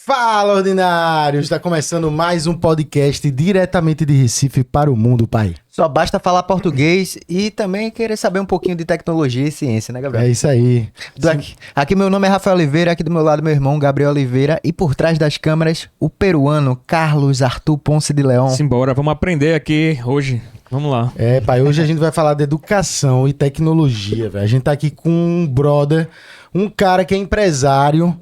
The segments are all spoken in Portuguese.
Fala, ordinários! Está começando mais um podcast diretamente de Recife para o mundo, pai. Só basta falar português e também querer saber um pouquinho de tecnologia e ciência, né, Gabriel? É isso aí. Aqui meu nome é Rafael Oliveira, aqui do meu lado meu irmão Gabriel Oliveira e por trás das câmeras o peruano Carlos Arthur Ponce de León. Simbora, vamos aprender aqui hoje. Vamos lá. É, pai, hoje a gente vai falar de educação e tecnologia, velho. A gente tá aqui com um brother, um cara que é empresário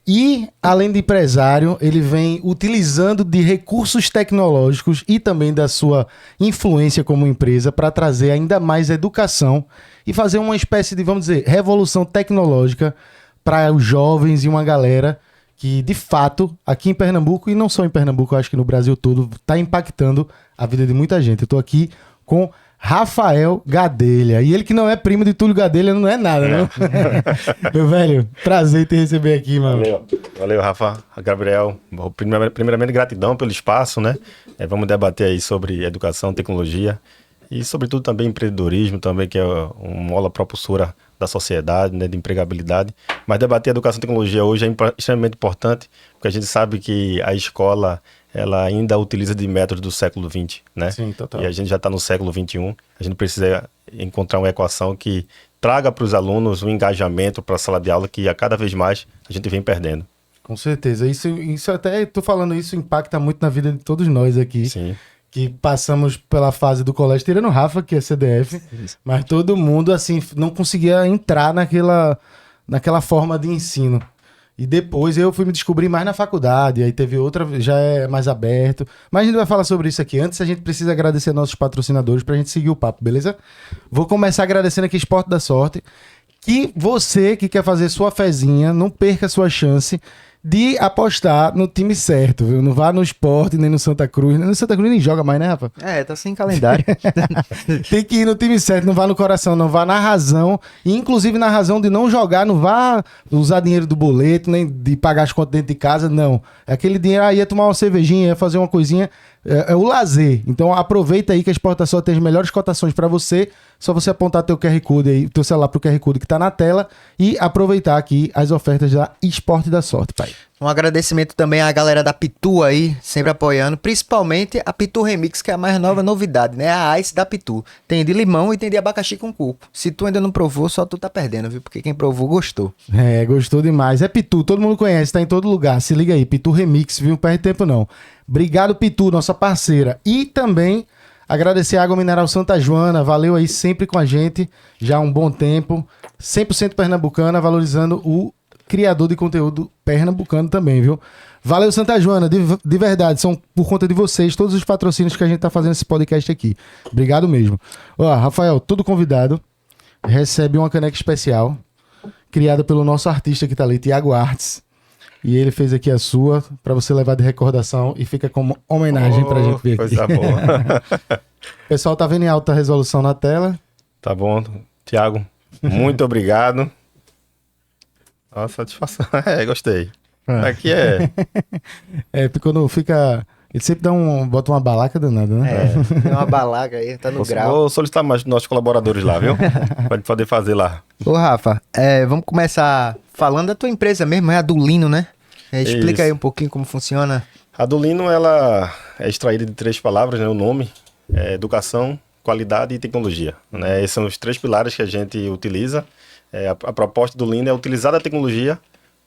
e, além de empresário, ele vem utilizando de recursos tecnológicos e também da sua influência como empresa para trazer ainda mais educação e fazer uma espécie de, vamos dizer, revolução tecnológica para os jovens e uma galera que, de fato, aqui em Pernambuco, e não só em Pernambuco, eu acho que no Brasil todo, está impactando a vida de muita gente. Eu tô aqui com Rafael Gadelha. E ele que não é primo de Túlio Gadelha, não é nada, né? Meu velho, prazer em te receber aqui, mano. Valeu, Rafa, Gabriel. Primeiramente, gratidão pelo espaço, né? Vamos debater aí sobre educação, tecnologia e, sobretudo, também empreendedorismo, também, que é uma mola propulsora da sociedade, né, de empregabilidade. Mas debater educação e tecnologia hoje é extremamente importante, porque a gente sabe que a escola ela ainda utiliza de métodos do século XX, né? Sim, total. E a gente já está no século XXI, a gente precisa encontrar uma equação que traga para os alunos um engajamento para a sala de aula que a cada vez mais a gente vem perdendo. Com certeza. Isso até, tô falando isso, impacta muito na vida de todos nós aqui. Sim. Que passamos pela fase do colégio, tirando o Rafa, que é CDF, mas todo mundo, assim, não conseguia entrar naquela forma de ensino. E depois eu fui me descobrir mais na faculdade, aí teve outra, já é mais aberto. Mas a gente vai falar sobre isso aqui. Antes, a gente precisa agradecer nossos patrocinadores pra gente seguir o papo, beleza? Vou começar agradecendo aqui Esporte da Sorte, que você que quer fazer sua fezinha, não perca a sua chance de apostar no time certo, viu? Não vá no Sport, nem no Santa Cruz. No Santa Cruz nem joga mais, né, Rafa? É, tá sem calendário. Tem que ir no time certo, não vá no coração, não vá na razão. E, inclusive, na razão de não jogar, não vá usar dinheiro do boleto, nem de pagar as contas dentro de casa, não. É aquele dinheiro, ia tomar uma cervejinha, ia fazer uma coisinha, é o lazer. Então, aproveita aí que a Esporte da Sorte tem as melhores cotações para você. Só você apontar teu QR Code aí, teu celular pro QR Code que tá na tela e aproveitar aqui as ofertas da Esporte da Sorte, pai. Um agradecimento também à galera da Pitu aí, sempre apoiando, principalmente a Pitu Remix, que é a mais nova novidade, né? A Ice da Pitu. Tem de limão e tem de abacaxi com coco. Se tu ainda não provou, só tu tá perdendo, viu? Porque quem provou gostou. É, gostou demais. É Pitu, todo mundo conhece, tá em todo lugar. Se liga aí, Pitu Remix, viu? Não perde tempo não. Obrigado, Pitu, nossa parceira. E também agradecer a Água Mineral Santa Joana, valeu aí sempre com a gente, já há um bom tempo. 100% pernambucana, valorizando o criador de conteúdo pernambucano também, viu? Valeu, Santa Joana, de verdade, são por conta de vocês, todos os patrocínios que a gente tá fazendo esse podcast aqui. Obrigado mesmo. Ó, Rafael, todo convidado recebe uma caneca especial, criada pelo nosso artista que tá ali, Thiago Artes. E ele fez aqui a sua, pra você levar de recordação e fica como homenagem pra gente ver aqui. Coisa boa. O pessoal tá vendo em alta resolução na tela. Tá bom, Thiago, muito obrigado. Nossa, satisfação. Gostei. Aqui é... Porque quando fica... Ele sempre bota uma balaca danada, né? Tem uma balaga aí, tá no grau. Vou solicitar mais dos nossos colaboradores lá, viu? Pra poder fazer lá. Ô, Rafa, vamos começar falando da tua empresa mesmo, é a Dulino, né? Explica Isso. aí um pouquinho como funciona. A Dulino, ela é extraída de 3 palavras, né? O nome é educação, qualidade e tecnologia, né? Esses são os 3 pilares que a gente utiliza. A proposta do Dulino é utilizar a tecnologia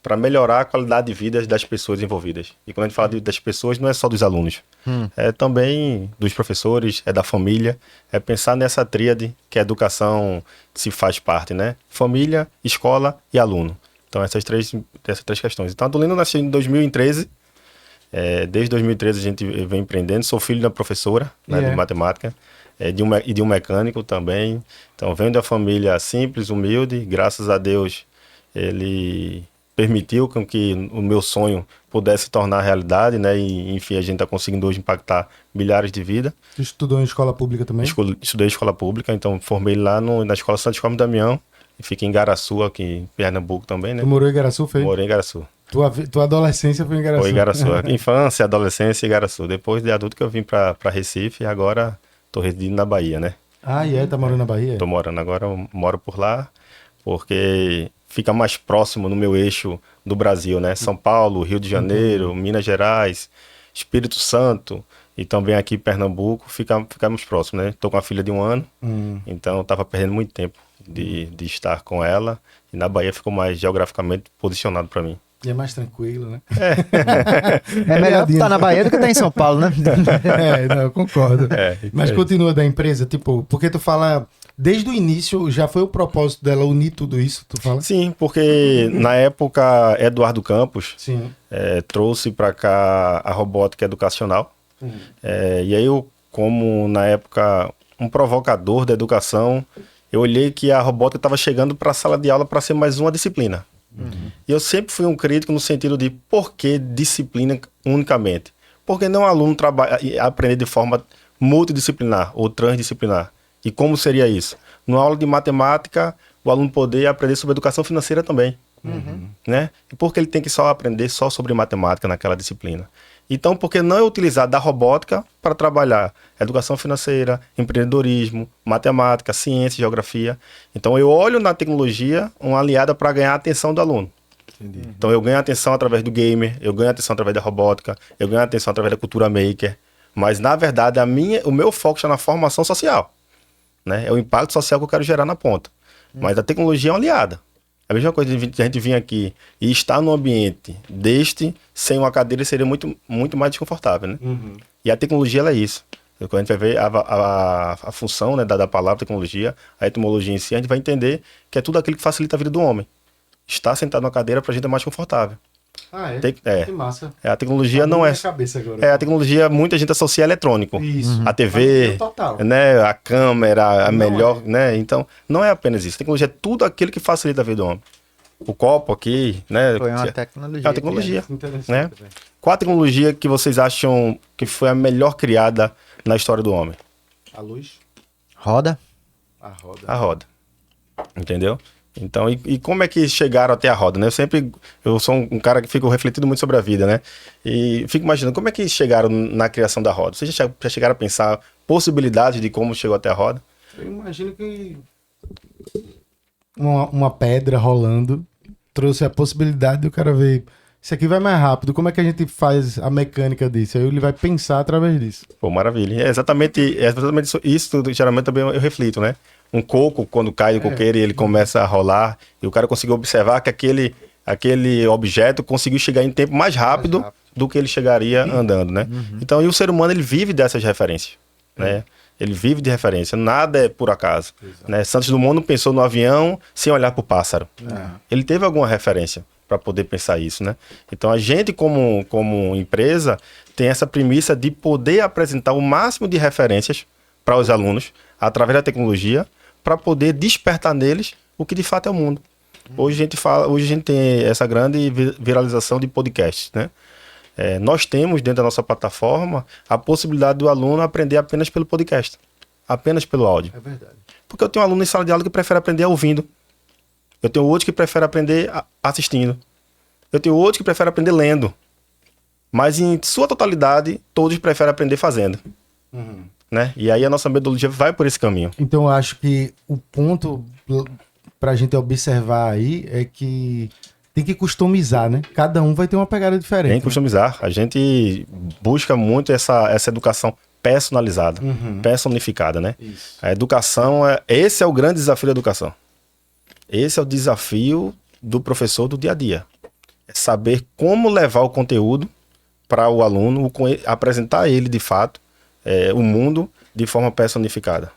para melhorar a qualidade de vida das pessoas envolvidas. E quando a gente fala das pessoas, não é só dos alunos. É também dos professores, é da família. É pensar nessa tríade que a educação se faz parte, né? Família, escola e aluno. Então, essas três questões. Então, a Dulino nasceu em 2013. Desde 2013 a gente vem empreendendo. Sou filho da professora, né, de matemática. E de um mecânico também. Então, venho da família simples, humilde. Graças a Deus, ele permitiu com que o meu sonho pudesse se tornar realidade, né? E, enfim, a gente está conseguindo hoje impactar milhares de vidas. Tu estudou em escola pública também? Estudei em escola pública, então formei lá na Escola Santo Carmo Damião. E fiquei em Garaçu, aqui em Pernambuco também, né? Tu morou em Garaçu, foi? Morei em Garaçu. Tua adolescência foi em Garaçu? Foi em Garaçu. Infância, adolescência e Garaçu. Depois de adulto que eu vim para Recife e agora tô residindo na Bahia, né? Ah, tá morando na Bahia? Tô morando agora, eu moro por lá, porque fica mais próximo no meu eixo do Brasil, né? São Paulo, Rio de Janeiro, Minas Gerais, Espírito Santo e também aqui Pernambuco, ficamos próximos, né? Tô com a filha de 1 ano, então eu tava perdendo muito tempo de estar com ela, e na Bahia ficou mais geograficamente posicionado para mim. E é mais tranquilo, né? É melhor estar na Bahia do que estar em São Paulo, né? Não, eu concordo. Mas é. continua da empresa, tipo, porque tu fala, desde o início, já foi o propósito dela unir tudo isso, tu fala? Sim, porque na época Eduardo Campos Sim. trouxe para cá a robótica educacional. E aí eu, como na época um provocador da educação, eu olhei que a robótica estava chegando para a sala de aula para ser mais uma disciplina. E eu sempre fui um crítico no sentido de por que disciplina unicamente? Por que não o aluno aprender de forma multidisciplinar ou transdisciplinar? E como seria isso? Numa aula de matemática, o aluno poder aprender sobre educação financeira também. Né? E por que ele tem que só aprender só sobre matemática naquela disciplina? Então, por que não é utilizar da robótica para trabalhar educação financeira, empreendedorismo, matemática, ciência, geografia? Então, eu olho na tecnologia uma aliada para ganhar a atenção do aluno. Entendi. Então, eu ganho a atenção através do gamer, eu ganho a atenção através da robótica, eu ganho a atenção através da cultura maker. Mas, na verdade, o meu foco está na formação social. Né? É o impacto social que eu quero gerar na ponta. Mas a tecnologia é uma aliada. A mesma coisa de a gente vir aqui e estar num ambiente sem uma cadeira, seria muito, muito mais desconfortável, né? E a tecnologia, ela é isso. Quando a gente vai ver a função, né, da palavra tecnologia, a etimologia em si, a gente vai entender que é tudo aquilo que facilita a vida do homem. Estar sentado numa cadeira para a gente é mais confortável. Ah, é? Que massa. A tecnologia Abriu não é... minha cabeça agora. A tecnologia, muita gente associa eletrônico. Isso. A TV, Total. né, a câmera, a Não melhor, né? Então, não é apenas isso. A tecnologia é tudo aquilo que facilita a vida do homem. O copo aqui, né? Foi uma tecnologia. É uma tecnologia, Interessante, né? velho. Qual a tecnologia que vocês acham que foi a melhor criada na história do homem? A luz, Roda. a roda. A roda. Entendeu? Então, e como é que chegaram até a roda, né? Eu sou um cara que fico refletindo muito sobre a vida, né? E fico imaginando, como é que chegaram na criação da roda? Vocês já chegaram a pensar possibilidades de como chegou até a roda? Eu imagino que uma pedra rolando trouxe a possibilidade do cara ver, isso aqui vai mais rápido, como é que a gente faz a mecânica disso? Aí ele vai pensar através disso. Pô, maravilha. É exatamente isso, geralmente também eu reflito, né? Um coco, quando cai do coqueiro e ele começa a rolar, e o cara conseguiu observar que aquele objeto conseguiu chegar em tempo mais rápido do que ele chegaria andando, né? Então, e o ser humano, ele vive dessas referências, né? Ele vive de referência, nada é por acaso. Né? Santos Dumont não pensou no avião sem olhar para o pássaro. Ele teve alguma referência para poder pensar isso, né? Então a gente, como empresa, tem essa premissa de poder apresentar o máximo de referências para os alunos, através da tecnologia, para poder despertar neles o que de fato é o mundo. Hoje a gente tem essa grande viralização de podcasts, né? Nós temos dentro da nossa plataforma a possibilidade do aluno aprender apenas pelo podcast, apenas pelo áudio. É verdade. Porque eu tenho um aluno em sala de aula que prefere aprender ouvindo. Eu tenho outro que prefere aprender assistindo. Eu tenho outro que prefere aprender lendo. Mas em sua totalidade, todos preferem aprender fazendo. Né? E aí a nossa metodologia vai por esse caminho. Então eu acho que o ponto pra gente observar aí é que tem que customizar, né? Cada um vai ter uma pegada diferente. Tem que customizar. A gente busca muito essa educação personalizada, personificada, né? Isso. A educação, esse é o grande desafio da educação. Esse é o desafio do professor do dia a dia. É saber como levar o conteúdo para o aluno, apresentar a ele, de fato, o mundo de forma personificada.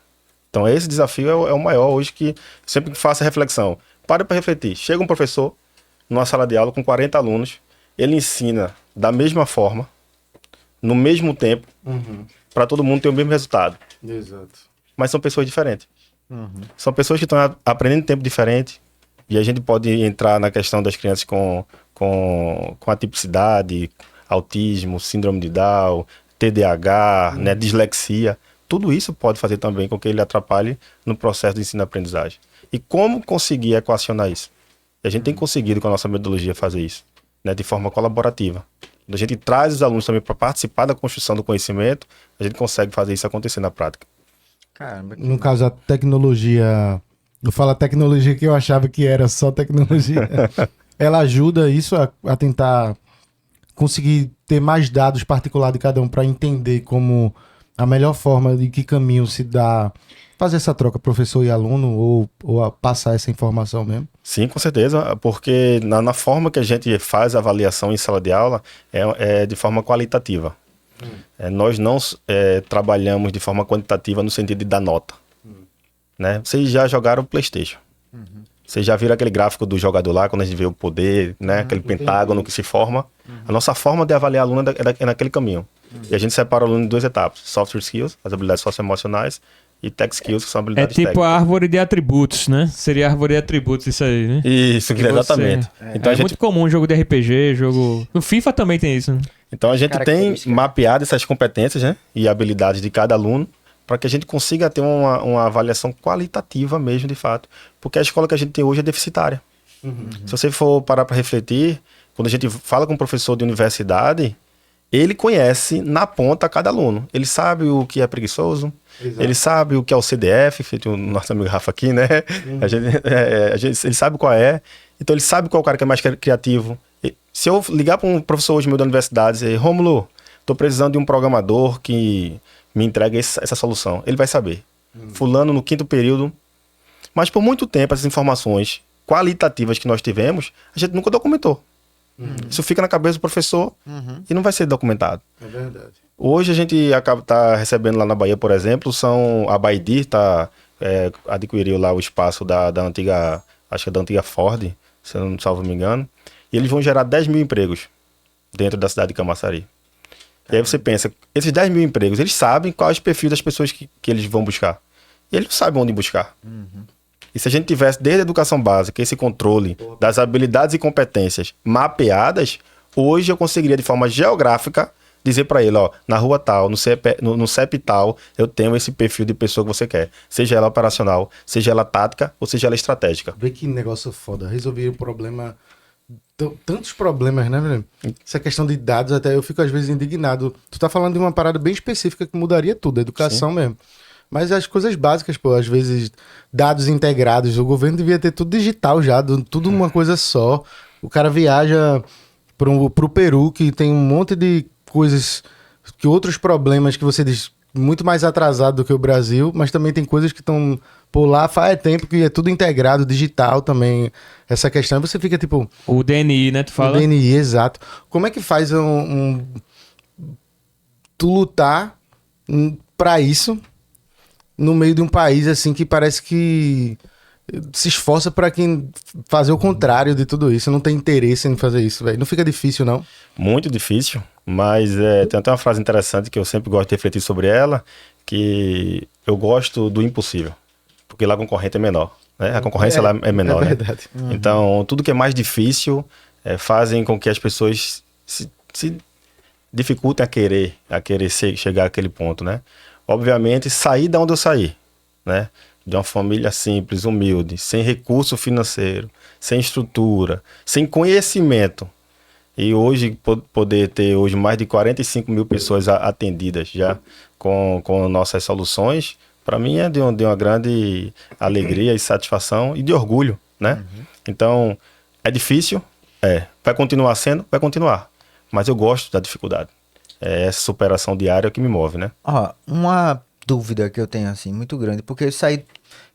Então esse desafio é o maior hoje, que sempre faço a reflexão. Pare para refletir. Chega um professor numa sala de aula com 40 alunos, ele ensina da mesma forma, no mesmo tempo, para todo mundo ter o mesmo resultado. Exato. Mas são pessoas diferentes. São pessoas que estão aprendendo em tempo diferente, e a gente pode entrar na questão das crianças com atipicidade, autismo, síndrome de Down, TDAH, né, dislexia. Tudo isso pode fazer também com que ele atrapalhe no processo de ensino-aprendizagem. E como conseguir equacionar isso? E a gente tem conseguido com a nossa metodologia fazer isso, né, de forma colaborativa. Quando a gente traz os alunos também para participar da construção do conhecimento, a gente consegue fazer isso acontecer na prática. Caramba. No caso, a tecnologia Eu falo a tecnologia que eu achava que era só tecnologia. Ela ajuda isso a tentar conseguir ter mais dados particulares de cada um para entender como a melhor forma de que caminho se dá fazer essa troca professor e aluno ou a passar essa informação mesmo. Sim, com certeza, porque na forma que a gente faz a avaliação em sala de aula é de forma qualitativa. Nós não trabalhamos de forma quantitativa no sentido de dar nota. Né? Vocês já jogaram PlayStation. Vocês já viram aquele gráfico do jogador lá, quando a gente vê o poder, né? Aquele pentágono que se forma. A nossa forma de avaliar aluno é naquele caminho. E a gente separa o aluno em 2 etapas. Soft skills, as habilidades socioemocionais, e tech skills, que são habilidades tipo técnicas. a árvore de atributos, né? Seria a árvore de atributos isso aí, né? Isso, exatamente. Então É muito comum jogo de RPG, jogo... No FIFA também tem isso, né? Então a gente tem mapeado essas competências, né? E habilidades de cada aluno, para que a gente consiga ter uma avaliação qualitativa mesmo, de fato. Porque a escola que a gente tem hoje é deficitária. Se você for parar para refletir, quando a gente fala com um professor de universidade, ele conhece na ponta cada aluno. Ele sabe o que é preguiçoso, ele sabe o que é o CDF, feito o nosso amigo Rafa aqui, né? Ele sabe qual é. Então ele sabe qual é o cara que é mais criativo. Se eu ligar para um professor hoje meu da universidade e dizer, Rômulo, estou precisando de um programador que me entregue essa solução, ele vai saber. Fulano no 5º período. Mas por muito tempo essas informações qualitativas que nós tivemos, a gente nunca documentou. Isso fica na cabeça do professor e não vai ser documentado. É verdade. Hoje a gente tá recebendo lá na Bahia, por exemplo, a Baidi adquiriu lá o espaço da antiga, acho que é da antiga Ford, se eu não salvo me engano, e eles vão gerar 10 mil empregos dentro da cidade de Camaçari. E aí você pensa, esses 10 mil empregos, eles sabem quais perfis das pessoas que eles vão buscar. E eles não sabem onde buscar. E se a gente tivesse desde a educação básica esse controle das habilidades e competências mapeadas, hoje eu conseguiria de forma geográfica dizer para ele, ó, na rua tal, no CEP tal, eu tenho esse perfil de pessoa que você quer. Seja ela operacional, seja ela tática ou seja ela estratégica. Vê que negócio foda. Resolvi o problema... Tantos problemas, né, velho? Essa questão de dados, até eu fico às vezes indignado. Tu tá falando de uma parada bem específica que mudaria tudo, a educação mesmo. Mas as coisas básicas, pô, às vezes dados integrados, o governo devia ter tudo digital já, tudo uma coisa só. O cara viaja pro Peru, que tem um monte de coisas, que outros problemas que você diz muito mais atrasado do que o Brasil, mas também tem coisas que estão por lá faz tempo que é tudo integrado, digital também, essa questão. Você fica tipo... O DNI, né? Tu fala? O DNI, exato. Como é que faz tu lutar pra isso no meio de um país assim que parece que se esforça pra quem fazer o contrário de tudo isso, não tem interesse em fazer isso, velho? Não fica difícil, não? Muito difícil, mas tem até uma frase interessante que eu sempre gosto de refletir sobre ela, que eu gosto do impossível, porque lá a concorrente é menor, né? A concorrência lá é menor, é verdade. Né? Então, tudo que é mais difícil fazem com que as pessoas se dificultem a querer chegar àquele ponto, né? Obviamente, sair da onde eu saí, né? De uma família simples, humilde, sem recurso financeiro, sem estrutura, sem conhecimento. E hoje, poder ter hoje mais de 45 mil pessoas atendidas já com nossas soluções, para mim é de uma grande alegria e satisfação e de orgulho, né? Então, é difícil? Vai continuar sendo? Vai continuar. Mas eu gosto da dificuldade. É essa superação diária que me move, né? Uma dúvida que eu tenho, assim, muito grande, porque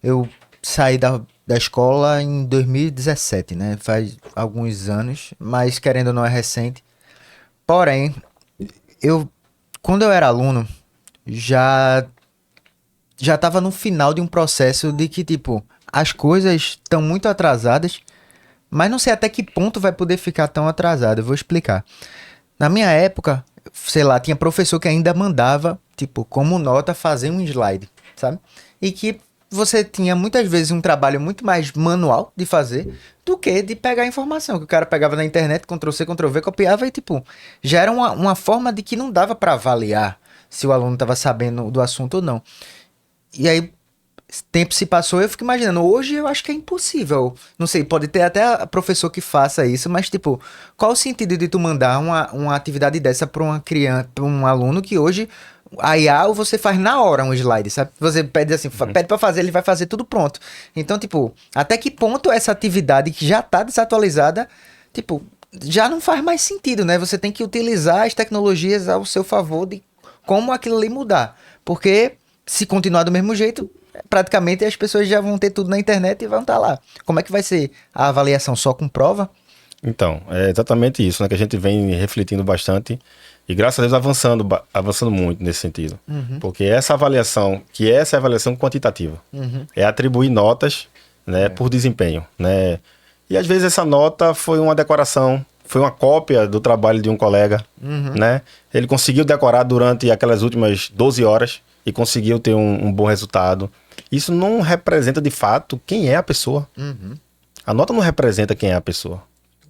eu saí da escola em 2017, né? Faz alguns anos, mas querendo ou não é recente. Porém, quando eu era aluno, já estava no final de um processo de que, tipo, as coisas estão muito atrasadas, mas não sei até que ponto vai poder ficar tão atrasado. Eu vou explicar. Na minha época, sei lá, tinha professor que ainda mandava, tipo, como nota fazer um slide, sabe? E que você tinha muitas vezes um trabalho muito mais manual de fazer do que de pegar a informação, que o cara pegava na internet, Ctrl+C, Ctrl+V, copiava e, tipo, já era uma forma de que não dava para avaliar se o aluno estava sabendo do assunto ou não. E aí, tempo se passou, eu fico imaginando, hoje eu acho que é impossível. Não sei, pode ter até professor que faça isso, mas tipo, qual o sentido de tu mandar uma atividade dessa pra uma criança, pra um aluno que hoje a IA você faz na hora um slide, sabe? Você pede assim, pede pra fazer, ele vai fazer tudo pronto. Então, tipo, até que ponto essa atividade que já tá desatualizada, tipo, já não faz mais sentido, né? Você tem que utilizar as tecnologias ao seu favor de como aquilo ali mudar. Porque se continuar do mesmo jeito, praticamente as pessoas já vão ter tudo na internet e vão estar lá. Como é que vai ser a avaliação só com prova? Então, é exatamente isso, né? Que a gente vem refletindo bastante e graças a Deus avançando muito nesse sentido. Porque essa avaliação, essa é a avaliação quantitativa, é atribuir notas, né, por desempenho, né? E às vezes essa nota foi uma decoração, foi uma cópia do trabalho de um colega, né? Ele conseguiu decorar durante aquelas últimas 12 horas e conseguiu ter um bom resultado. Isso não representa de fato quem é a pessoa. A nota não representa quem é a pessoa.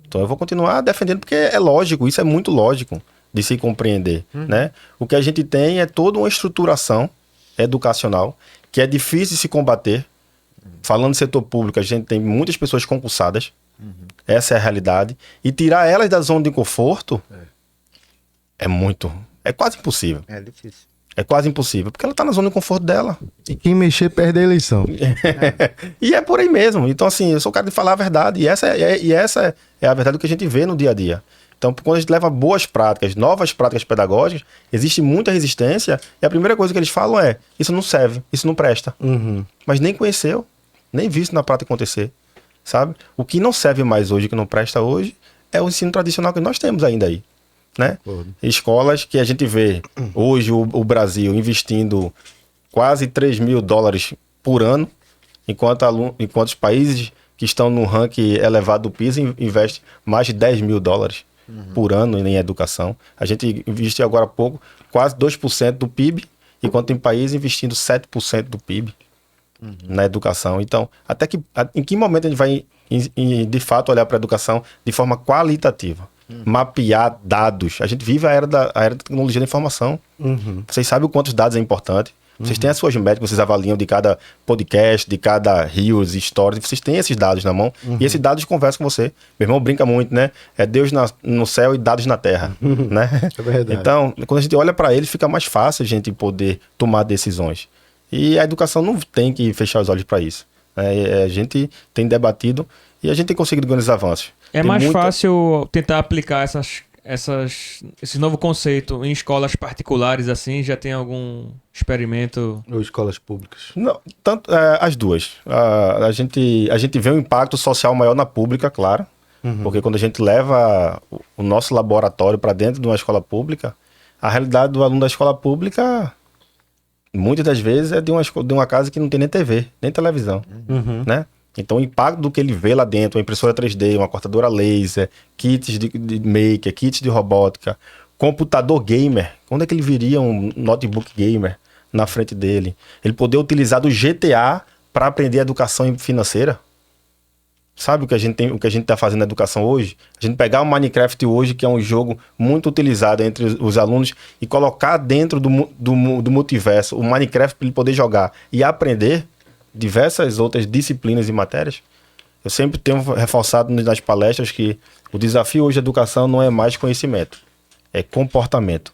Então eu vou continuar defendendo porque é lógico, isso é muito lógico de se compreender, né? O que a gente tem é toda uma estruturação educacional que é difícil de se combater. Falando do setor público, a gente tem muitas pessoas concursadas, essa é a realidade, e tirar elas da zona de conforto é quase impossível. É difícil. É quase impossível, porque ela está na zona de conforto dela. E quem mexer perde a eleição. E é por aí mesmo. Então, assim, eu sou o cara de falar a verdade. E essa é a verdade que a gente vê no dia a dia. Então, quando a gente leva boas práticas, novas práticas pedagógicas, existe muita resistência. E a primeira coisa que eles falam é: isso não serve, isso não presta. Mas nem conheceu, nem viu isso na prática acontecer. Sabe? O que não serve mais hoje, que não presta hoje, é o ensino tradicional que nós temos ainda aí. Né? Escolas que a gente vê hoje o Brasil investindo quase 3 mil dólares por ano, enquanto os países que estão no ranking elevado do PISA investem mais de 10 mil dólares por ano em educação. A gente investiu agora há pouco quase 2% do PIB, enquanto tem países investindo 7% do PIB na educação. Então, em que momento a gente vai de fato olhar para a educação de forma qualitativa? Mapear dados. A gente vive a era da tecnologia da informação. Vocês sabem o quantos dados é importante. Vocês têm as suas métricas, vocês avaliam de cada podcast, de cada Reels, Stories. Vocês têm esses dados na mão. E esses dados conversam com você. Meu irmão brinca muito, né? É Deus no céu e dados na terra. Né? É verdade. Então, quando a gente olha para ele, fica mais fácil a gente poder tomar decisões. E a educação não tem que fechar os olhos para isso. A gente tem debatido e a gente tem conseguido grandes avanços. É Tem mais fácil tentar aplicar esse novo conceito em escolas particulares assim? Já tem algum experimento? Ou escolas públicas. Não, tanto, as duas. A gente vê um impacto social maior na pública, claro. Porque quando a gente leva o nosso laboratório para dentro de uma escola pública, a realidade do aluno da escola pública, muitas das vezes, é de uma casa que não tem nem TV, nem televisão, né? Então o impacto do que ele vê lá dentro, uma impressora 3D, uma cortadora laser, kits de maker, kits de robótica, computador gamer, quando é que ele viria um notebook gamer na frente dele? Ele poder utilizar do GTA para aprender educação financeira? Sabe o que a gente está fazendo na educação hoje? A gente pegar o Minecraft hoje, que é um jogo muito utilizado entre os alunos, e colocar dentro do multiverso o Minecraft para ele poder jogar e aprender diversas outras disciplinas e matérias. Eu sempre tenho reforçado nas palestras que o desafio hoje da educação não é mais conhecimento, é comportamento.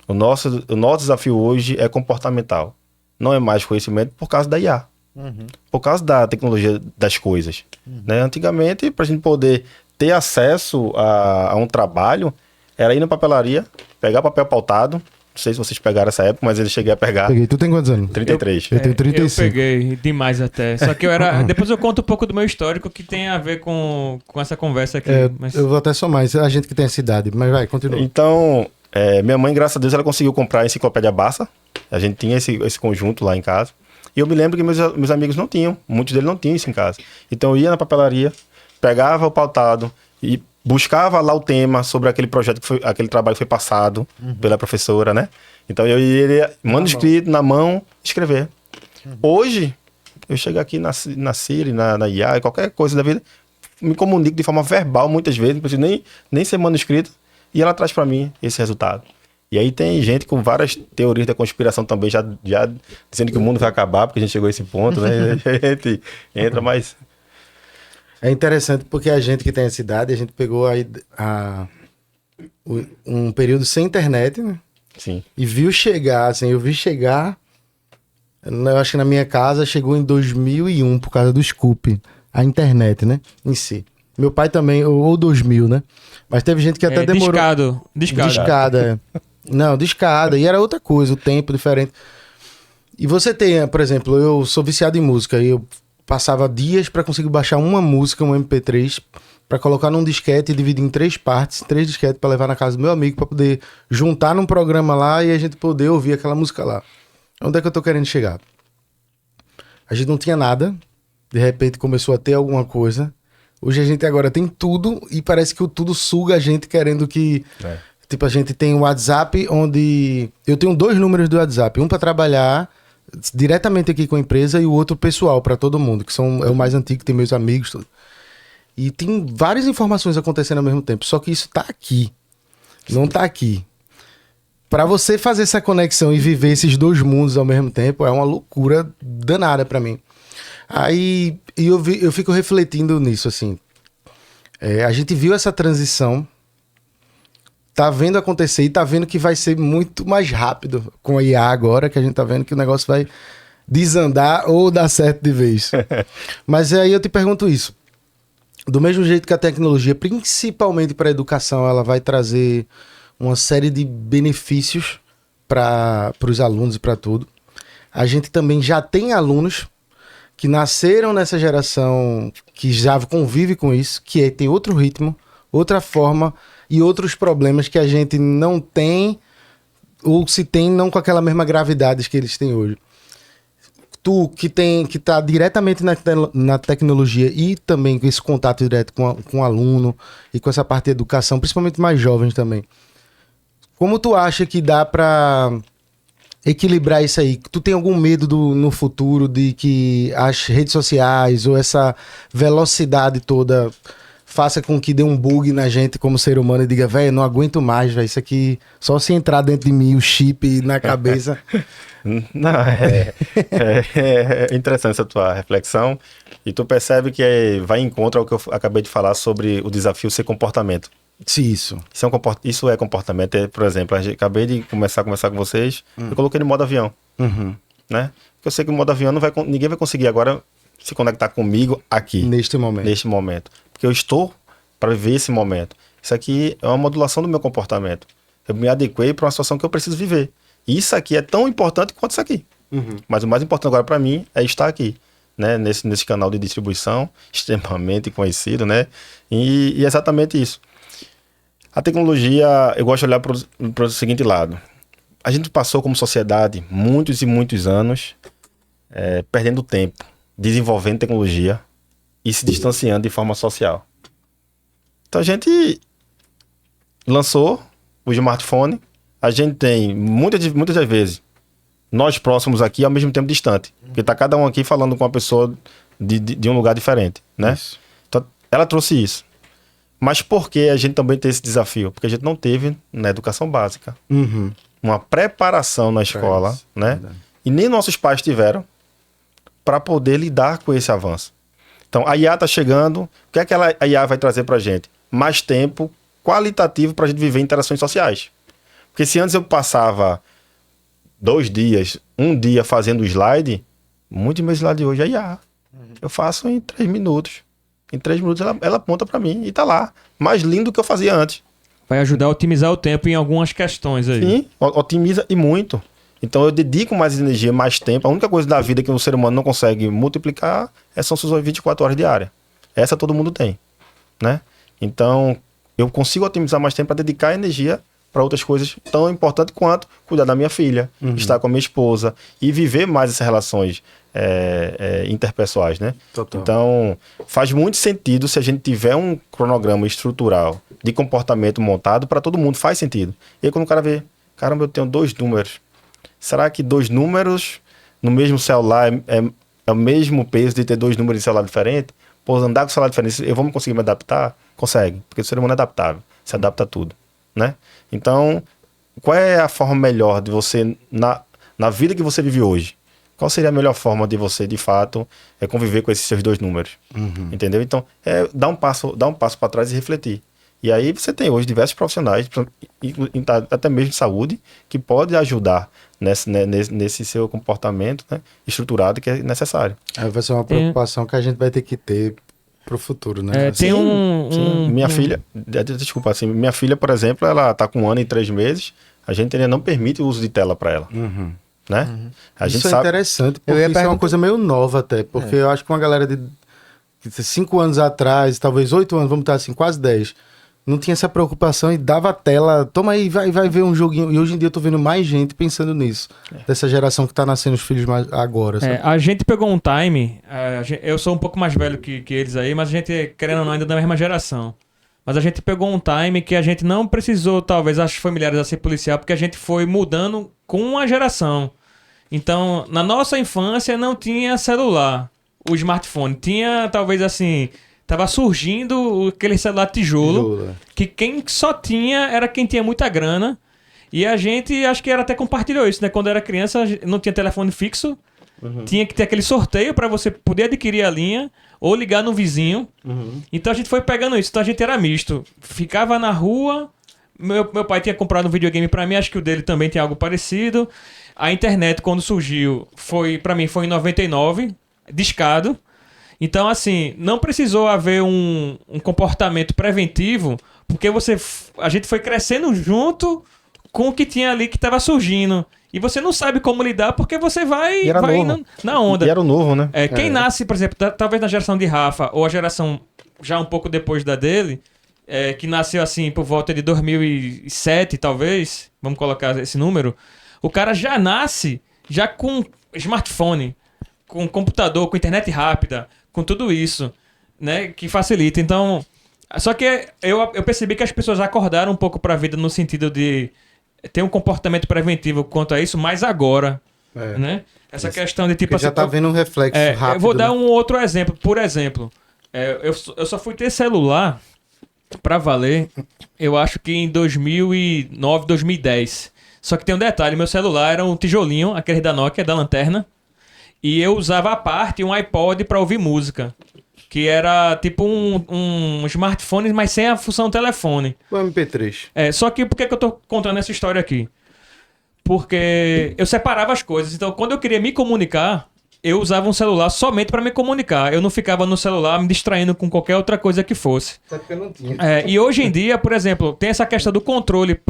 O nosso desafio hoje é comportamental. Não é mais conhecimento por causa da IA. Por causa da tecnologia das coisas. Né? Antigamente, para a gente poder ter acesso a um trabalho, era ir na papelaria, pegar papel pautado. Não sei se vocês pegaram essa época, mas eu cheguei a pegar. Peguei. Tu tem quantos anos? 33. Eu tenho 35. Eu peguei demais até. Só que depois eu conto um pouco do meu histórico que tem a ver com essa conversa aqui. Mas... Eu vou até somar, isso é a gente que tem essa idade. Mas vai, continua. Então, minha mãe, graças a Deus, ela conseguiu comprar a enciclopédia Barça. A gente tinha esse conjunto lá em casa. E eu me lembro que meus amigos não tinham. Muitos deles não tinham isso em casa. Então eu ia na papelaria, pegava o pautado e buscava lá o tema sobre aquele projeto, aquele trabalho que foi passado pela professora, né? Então eu iria, manuscrito na mão, escrever. Hoje, eu chego aqui na Siri, na IA, qualquer coisa da vida, me comunico de forma verbal muitas vezes, não preciso nem ser manuscrito, e ela traz para mim esse resultado. E aí tem gente com várias teorias da conspiração também, já dizendo que o mundo vai acabar, porque a gente chegou a esse ponto, né? A gente entra, mas... É interessante porque a gente que tem essa idade, a gente pegou um período sem internet, né? Sim. E viu chegar, assim, eu vi chegar, eu acho que na minha casa chegou em 2001 por causa do Scoop, a internet, né, em si. Meu pai também, ou 2000, né? Mas teve gente que até demorou... Discada, é. Não, discada. E era outra coisa, o tempo diferente. E você tem, por exemplo, eu sou viciado em música e eu passava dias para conseguir baixar uma música, um MP3, para colocar num disquete e dividir em 3 partes, 3 disquetes para levar na casa do meu amigo, para poder juntar num programa lá e a gente poder ouvir aquela música lá. Onde é que eu tô querendo chegar? A gente não tinha nada, de repente começou a ter alguma coisa. Hoje a gente agora tem tudo e parece que o tudo suga a gente querendo que... Tipo, a gente tem o WhatsApp onde... Eu tenho 2 números do WhatsApp, um para trabalhar diretamente aqui com a empresa e o outro pessoal para todo mundo, que é o mais antigo, tem meus amigos, tudo. E tem várias informações acontecendo ao mesmo tempo, só que isso tá aqui, não tá aqui. Para você fazer essa conexão e viver esses 2 mundos ao mesmo tempo é uma loucura danada para mim. Aí eu fico refletindo nisso, assim. A gente viu essa transição, tá vendo acontecer e tá vendo que vai ser muito mais rápido com a IA agora, que a gente tá vendo que o negócio vai desandar ou dar certo de vez. Mas aí eu te pergunto isso. Do mesmo jeito que a tecnologia, principalmente para a educação, ela vai trazer uma série de benefícios para os alunos e para tudo, a gente também já tem alunos que nasceram nessa geração que já convive com isso, que tem outro ritmo, outra forma e outros problemas que a gente não tem, ou se tem, não com aquela mesma gravidade que eles têm hoje. Tu, que tá diretamente na tecnologia e também com esse contato direto com o aluno e com essa parte de educação, principalmente mais jovens também, como tu acha que dá para equilibrar isso aí? Tu tem algum medo no futuro de que as redes sociais ou essa velocidade toda faça com que dê um bug na gente como ser humano e diga, velho, não aguento mais, velho, isso aqui, só se entrar dentro de mim o chip na cabeça. Não, é interessante essa tua reflexão e tu percebe que vai em encontro ao que eu acabei de falar sobre o desafio ser comportamento. Sim, isso. Isso é comportamento. Por exemplo, acabei de começar a conversar com vocês, eu coloquei no modo avião, né? Porque eu sei que o modo avião ninguém vai conseguir agora se conectar comigo aqui. Neste momento. Porque eu estou para viver esse momento. Isso aqui é uma modulação do meu comportamento. Eu me adequei para uma situação que eu preciso viver. E isso aqui é tão importante quanto isso aqui. Mas o mais importante agora para mim é estar aqui, né? Nesse canal de distribuição, extremamente conhecido, né? E exatamente isso. A tecnologia, eu gosto de olhar para o seguinte lado. A gente passou como sociedade muitos e muitos anos perdendo tempo, desenvolvendo tecnologia e se distanciando de forma social. Então a gente lançou o smartphone, a gente tem muitas das vezes nós próximos aqui ao mesmo tempo distante, porque tá cada um aqui falando com uma pessoa de um lugar diferente, né? Isso. Então ela trouxe isso. Mas por que a gente também tem esse desafio? Porque a gente não teve na educação básica uma preparação na escola, né? Verdade. E nem nossos pais tiveram para poder lidar com esse avanço. Então, a IA está chegando. O que é que a IA vai trazer para a gente? Mais tempo qualitativo para a gente viver interações sociais. Porque se antes eu passava 2 dias, 1 dia fazendo slide, muito de meu slide hoje é IA. Eu faço em 3 minutos. Em 3 minutos ela aponta para mim e tá lá. Mais lindo do que eu fazia antes. Vai ajudar a otimizar o tempo em algumas questões aí. Sim, otimiza e muito. Então eu dedico mais energia, mais tempo. A única coisa da vida que o ser humano não consegue multiplicar são suas 24 horas diárias. Essa todo mundo tem, né? Então eu consigo otimizar mais tempo para dedicar energia para outras coisas tão importantes quanto cuidar da minha filha, estar com a minha esposa e viver mais essas relações interpessoais, né? Total. Então faz muito sentido se a gente tiver um cronograma estrutural de comportamento montado para todo mundo, faz sentido. E aí quando o cara vê, caramba, eu tenho 2 números. Será que 2 números no mesmo celular é o mesmo peso de ter 2 números de celular diferente? Pô, andar com celular diferente, eu vou conseguir me adaptar? Consegue, porque o ser humano é adaptável, se adapta a tudo, né? Então, qual é a forma melhor de você, na vida que você vive hoje, qual seria a melhor forma de você, de fato, conviver com esses seus dois números? Entendeu? Então, dar um passo para trás e refletir. E aí você tem hoje diversos profissionais, até mesmo de saúde, que pode ajudar nesse seu comportamento, né, estruturado que é necessário. Aí vai ser uma preocupação que a gente vai ter que ter pro futuro, né? Tem Minha filha, desculpa, assim, minha filha, por exemplo, ela tá com 1 ano e 3 meses, a gente ainda não permite o uso de tela para ela. Né? A gente Isso é sabe... interessante, porque isso é uma coisa meio nova até, porque eu acho que uma galera de 5 anos atrás, talvez 8 anos, vamos estar assim, quase 10, não tinha essa preocupação e dava a tela, toma aí, vai ver um joguinho. E hoje em dia eu tô vendo mais gente pensando nisso, dessa geração que tá nascendo os filhos mais agora. Sabe? A gente pegou um time, eu sou um pouco mais velho que eles aí, mas a gente, querendo ou não, ainda da mesma geração. Mas a gente pegou um time que a gente não precisou, talvez, as familiares a ser policial, porque a gente foi mudando com a geração. Então, na nossa infância não tinha celular, o smartphone. Tinha, talvez assim, tava surgindo aquele celular tijolo, que quem só tinha era quem tinha muita grana. E a gente, acho que até compartilhou isso, né? Quando era criança, não tinha telefone fixo. Tinha que ter aquele sorteio para você poder adquirir a linha ou ligar no vizinho. Então a gente foi pegando isso. Então a gente era misto. Ficava na rua. Meu pai tinha comprado um videogame para mim. Acho que o dele também tem algo parecido. A internet, quando surgiu, para mim foi em 99, discado. Então, assim, não precisou haver um comportamento preventivo, porque a gente foi crescendo junto com o que tinha ali que estava surgindo. E você não sabe como lidar, porque você vai na onda. E era o novo, né? Quem nasce, por exemplo, talvez na geração de Rafa, ou a geração já um pouco depois da dele, que nasceu assim por volta de 2007, talvez, vamos colocar esse número, o cara já nasce já com smartphone, com computador, com internet rápida, com tudo isso, né, que facilita. Então, só que eu percebi que as pessoas acordaram um pouco para a vida no sentido de ter um comportamento preventivo quanto a isso, mas agora, né? Essa questão de tipo... Porque já tá vendo um reflexo rápido. Eu vou dar um outro exemplo. Por exemplo, eu só fui ter celular pra valer, eu acho que em 2009, 2010. Só que tem um detalhe, meu celular era um tijolinho, aquele da Nokia, da lanterna, e eu usava à parte um iPod pra ouvir música. Que era tipo um smartphone, mas sem a função telefone. O MP3. Só que por que eu tô contando essa história aqui? Porque eu separava as coisas. Então, quando eu queria me comunicar, eu usava um celular somente para me comunicar. Eu não ficava no celular me distraindo com qualquer outra coisa que fosse. Até porque eu não tinha. E hoje em dia, por exemplo, tem essa questão do controle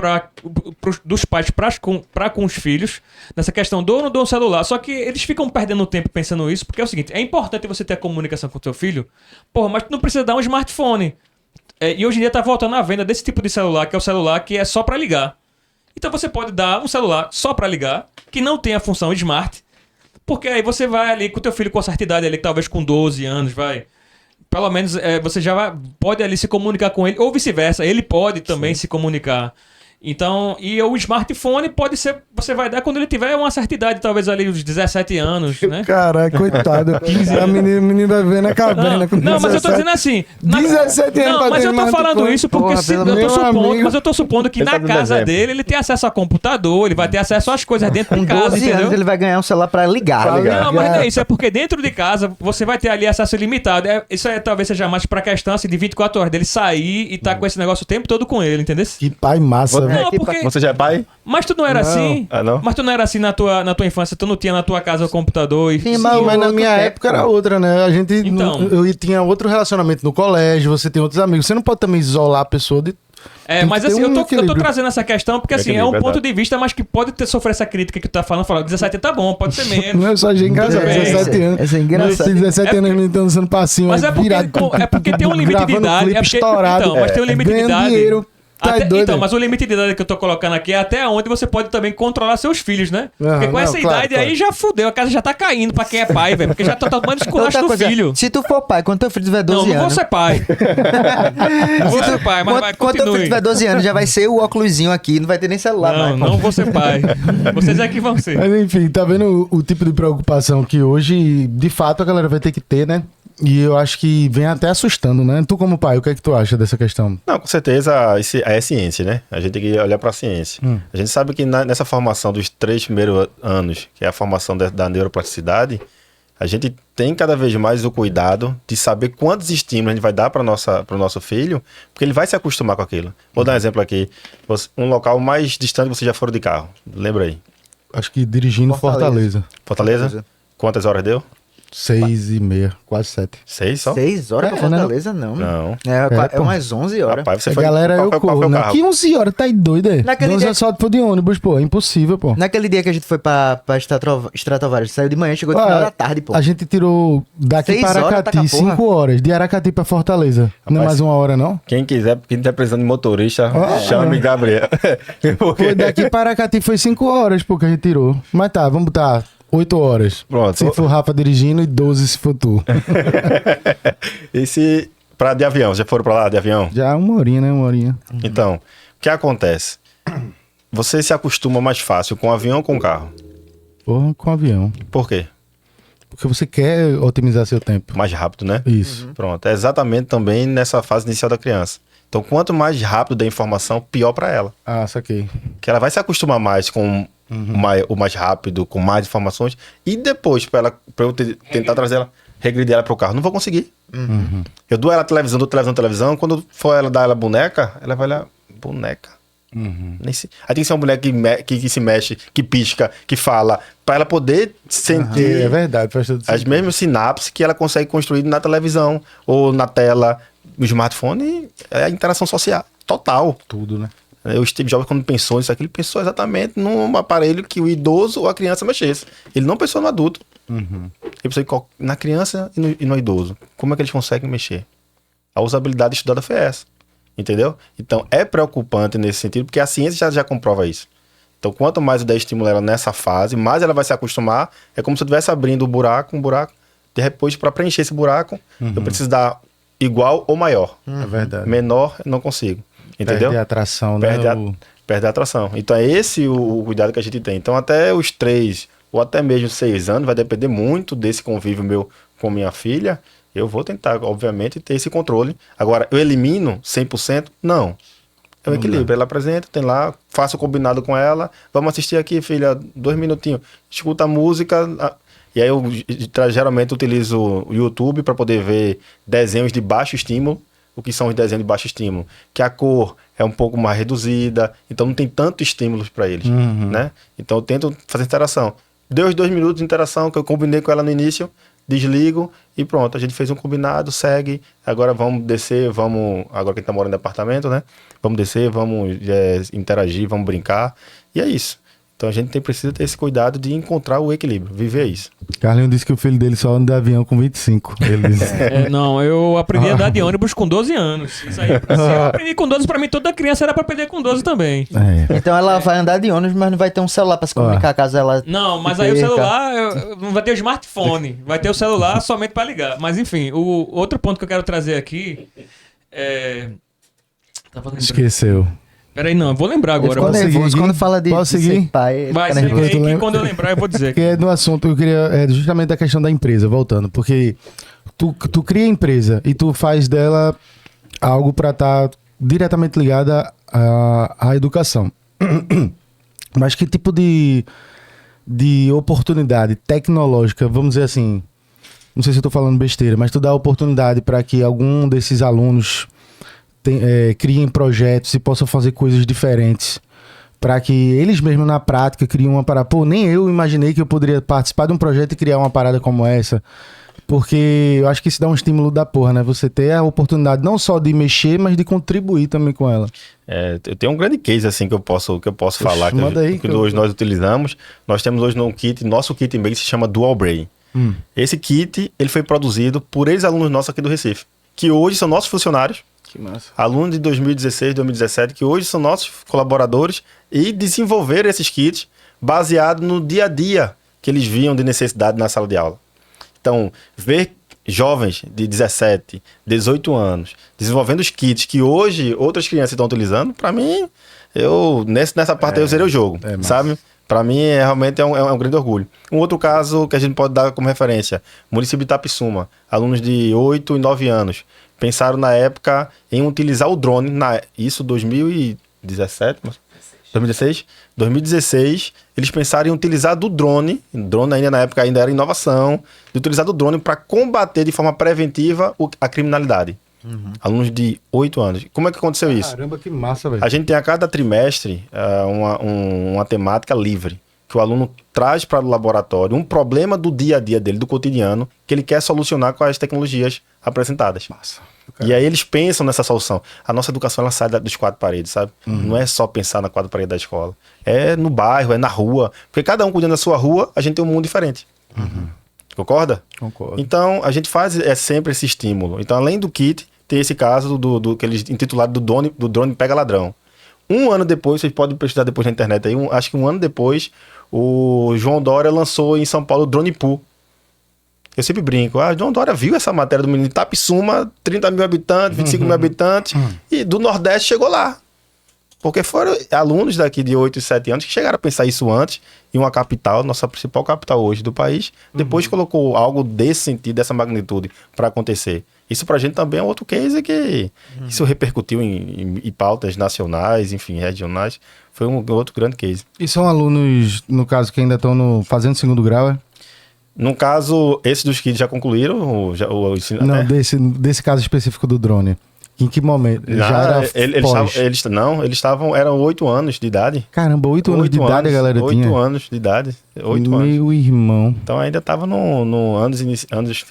dos pais para com os filhos, nessa questão do ou não dou um celular. Só que eles ficam perdendo tempo pensando isso, porque é o seguinte, é importante você ter a comunicação com o seu filho, mas tu não precisa dar um smartphone. E hoje em dia tá voltando à venda desse tipo de celular, que é o celular que é só para ligar. Então você pode dar um celular só para ligar, que não tem a função smart, porque aí você vai ali com o teu filho com a certa idade, ali, talvez com 12 anos, vai. Pelo menos você já pode ali se comunicar com ele, ou vice-versa, ele pode também se comunicar. Então, e o smartphone pode ser, você vai dar quando ele tiver uma certa idade, talvez ali uns 17 anos, né? Caralho, coitado. A menina vai ver na caverna. Não, mas eu tô dizendo assim... 17 anos Não, mas eu tô falando isso porque mas eu tô supondo que na casa dele ele tem acesso a computador, ele vai ter acesso às coisas dentro de casa, 12 entendeu? anos ele vai ganhar um celular pra ligar. Não, mas não é isso, é porque dentro de casa você vai ter ali acesso ilimitado. Isso talvez seja mais pra questão assim, de 24 horas, dele sair e tá com esse negócio o tempo todo com ele, entendeu? Que pai massa, velho. Não, porque... Você já é pai? Mas tu não era assim? Não? Mas tu não era assim na tua infância? Tu não tinha na tua casa o computador? Sim, mas na minha época era outra, né? A gente Então. eu tinha outro relacionamento no colégio, você tem outros amigos. Você não pode também isolar a pessoa de... Mas Tem que assim, ter um eu tô equilíbrio. trazendo essa questão porque assim, é um Equilíbrio, ponto verdade. de vista, mas que pode sofrer essa crítica que tu tá falando. 17 tá bom, pode ser menos. Não, eu só achei engraçado. Tudo bem. 17 anos. Essa é engraçado. 17 anos não estão dançando passinho. Mas é porque tem um limite de gravando idade. clipe Então, mas tem um limite de ganhando idade. dinheiro. Tá doido, Então, né? mas o limite de idade que eu tô colocando aqui é até onde você pode também controlar seus filhos, né? Porque com não, essa claro, idade claro. aí já fudeu, a casa já tá caindo pra quem é pai, velho. Porque já tá tomando esculacho Outra do coisa, filho. se tu for pai, quando teu filho tiver 12 Não, não vou anos... ser pai. Não vou ser pai, mas vai, Quando teu filho continue. tiver 12 anos, já vai ser o óculosinho aqui, não vai ter nem celular Não, mais. não vou ser pai. Vocês é que vão ser. Mas enfim, tá vendo o tipo de preocupação que hoje, de fato, a galera vai ter que ter, né? E eu acho que vem até assustando, né? Tu como pai, o que é que tu acha dessa questão? Não, com certeza é ciência, né? A gente tem que olhar para a ciência. A gente sabe que nessa formação dos 3 primeiros anos, que é a formação da neuroplasticidade, a gente tem cada vez mais o cuidado de saber quantos estímulos a gente vai dar para o nosso filho, porque ele vai se acostumar com aquilo. Vou dar um exemplo aqui. Um local mais distante vocês já foram de carro. Lembra aí? Acho que dirigindo Fortaleza. Fortaleza? Quantas horas deu? 6h30, quase 7. 6 só? 6 horas pra Fortaleza, não. Não. É umas 11 horas. Rapaz, você A foi... galera, qual eu foi o corro, né? carro? Que 11 horas, tá aí doido, é? Naquele 11 dia- horas só for de ônibus, pô. É impossível, pô. Naquele dia que a gente foi pra Stratovares, saiu de manhã, chegou no final da tarde, pô. A gente tirou daqui 6 para horas, Aracati tá com a porra. 5 horas. De Aracati pra Fortaleza. Não é mais 1 hora, não? Quem tá precisando de motorista, Ah. chama-me Gabriel. Porque... Foi daqui para Aracati foi 5 horas, pô, que a gente tirou. Mas tá, vamos botar 8 horas. Pronto. Se for Rafa dirigindo e 12 se for tu. E se... de avião, já foram pra lá de avião? Já 1 horinha, né? 1 horinha. Então, o que acontece? Você se acostuma mais fácil com avião ou com carro? Porra, com avião. Por quê? Porque você quer otimizar seu tempo. Mais rápido, né? Isso. Pronto. É exatamente também nessa fase inicial da criança. Então, quanto mais rápido der informação, pior para ela. Ah, saquei. Que ela vai se acostumar mais com o mais rápido, com mais informações. E depois, para eu tentar trazer ela, regredir ela para o carro, não vou conseguir. Eu dou ela televisão. Quando for ela dar ela boneca, ela vai olhar, boneca. Nem se... Aí tem que ser uma boneca que se mexe, que pisca, que fala, para ela poder sentir É verdade, faz todo as sentido. mesmas sinapses que ela consegue construir na televisão ou na tela, no smartphone. É a interação social total. Tudo, né? O Steve Jobs, quando pensou nisso aqui, ele pensou exatamente num aparelho que o idoso ou a criança mexesse. Ele não pensou no adulto. Ele pensou na criança e no idoso. Como é que eles conseguem mexer? A usabilidade estudada foi essa. Entendeu? Então, é preocupante nesse sentido, porque a ciência já comprova isso. Então, quanto mais eu der estímulo ela nessa fase, mais ela vai se acostumar. É como se eu estivesse abrindo um buraco. De repente, para preencher esse buraco, eu preciso dar igual ou maior. É verdade. Menor, eu não consigo. Entendeu? Perde a atração, né? Perde a atração. Então é esse o cuidado que a gente tem. Então até os 3 ou até mesmo 6 anos vai depender muito desse convívio meu com minha filha. Eu vou tentar, obviamente, ter esse controle. Agora, eu elimino 100%? Não. É um equilíbrio. Ela apresenta, tem lá, faço o combinado com ela. Vamos assistir aqui, filha, 2 minutinhos. Escuta a música. E aí eu geralmente utilizo o YouTube para poder ver desenhos de baixo estímulo. O que são os desenhos de baixo estímulo? Que a cor é um pouco mais reduzida, então não tem tanto estímulos para eles, né? Então eu tento fazer interação. Deu os 2 minutos de interação que eu combinei com ela no início, desligo e pronto, a gente fez um combinado, segue, agora vamos descer, agora que a gente tá morando em apartamento, né? Vamos descer, vamos interagir, vamos brincar, e é isso. Então a gente precisa ter esse cuidado de encontrar o equilíbrio, viver isso. Carlinhos disse que o filho dele só anda de avião com 25. Ele disse. Não, eu aprendi a andar de ônibus com 12 anos. Isso aí, se eu aprendi com 12, pra mim toda criança era pra aprender com 12 também. É. Então ela vai andar de ônibus, mas não vai ter um celular pra se comunicar caso ela... Não, mas se aí o perca. celular não vai ter o smartphone, vai ter o celular somente pra ligar. Mas enfim, o outro ponto que eu quero trazer aqui é... Tava lembrando. Esqueceu. Peraí, não, eu vou lembrar Ele agora. ficou Posso nervoso seguir? quando fala de Posso ser seguir? pai. ele Vai, fica segue nervoso. aí, Tu que lembra? quando eu lembrar eu vou dizer. Que é do assunto, eu queria. É justamente da questão da empresa, voltando. Porque tu cria a empresa e tu faz dela algo para estar diretamente ligada à educação. Mas que tipo de oportunidade tecnológica, vamos dizer assim, não sei se eu tô falando besteira, mas tu dá oportunidade para que algum desses alunos criem projetos e possam fazer coisas diferentes, para que eles mesmos na prática criem uma parada. Pô, nem eu imaginei que eu poderia participar de um projeto e criar uma parada como essa. Porque eu acho que isso dá um estímulo da porra, né? Você ter a oportunidade não só de mexer, mas de contribuir também com ela. Eu tenho um grande case assim que eu posso falar, manda aí, que hoje nós utilizamos. Nós temos hoje no kit, nosso kit meio que se chama Dual Brain. Esse kit, ele foi produzido por ex-alunos nossos aqui do Recife, que hoje são nossos funcionários, Que massa. alunos de 2016, 2017, que hoje são nossos colaboradores e desenvolveram esses kits baseado no dia a dia que eles viam de necessidade na sala de aula. Então, ver jovens de 17, 18 anos desenvolvendo os kits que hoje outras crianças estão utilizando, para mim, nessa parte aí eu zerei o jogo, massa. sabe? Para mim, realmente é um grande orgulho. Um outro caso que a gente pode dar como referência, município de Itapissuma, alunos de 8 e 9 anos, pensaram na época em utilizar o drone, isso 2017, 2016? 2016, eles pensaram em utilizar do drone ainda na época ainda era inovação, de utilizar do drone para combater de forma preventiva a criminalidade. Alunos de 8 anos. Como é que aconteceu isso? Caramba, que massa, velho. A gente tem a cada trimestre uma temática livre, que o aluno traz para o laboratório um problema do dia a dia dele, do cotidiano, que ele quer solucionar com as tecnologias apresentadas. Massa. E aí eles pensam nessa solução. A nossa educação, ela sai dos quatro paredes, sabe? Não é só pensar na quatro paredes da escola. É no bairro, é na rua. Porque cada um cuidando da sua rua, a gente tem um mundo diferente. Concorda? Concordo. Então, a gente faz sempre esse estímulo. Então, além do kit, tem esse caso do que eles intitularam do drone pega ladrão. Um ano depois, vocês podem pesquisar depois na internet aí, acho que um ano depois, o João Dória lançou em São Paulo o Drone Pool. Eu sempre brinco, João Dória viu essa matéria do menino de Itapissuma, 30 mil habitantes, 25 mil habitantes, e do Nordeste chegou lá. Porque foram alunos daqui de 8 e 7 anos que chegaram a pensar isso antes, em uma capital, nossa principal capital hoje do país, depois colocou algo desse sentido, dessa magnitude, para acontecer. Isso pra gente também é outro case que isso repercutiu em pautas nacionais, enfim, regionais. Foi um outro grande case. E são alunos, no caso, que ainda estão fazendo segundo grau, é? No caso, esses dos que já concluíram o ensino... Não, desse caso específico do drone. Em que momento? Já era eles estavam, eram 8 anos de idade. Caramba, 8 anos de idade a galera tinha? 8 anos de idade. 8 anos. Meu irmão. Então ainda estava no anos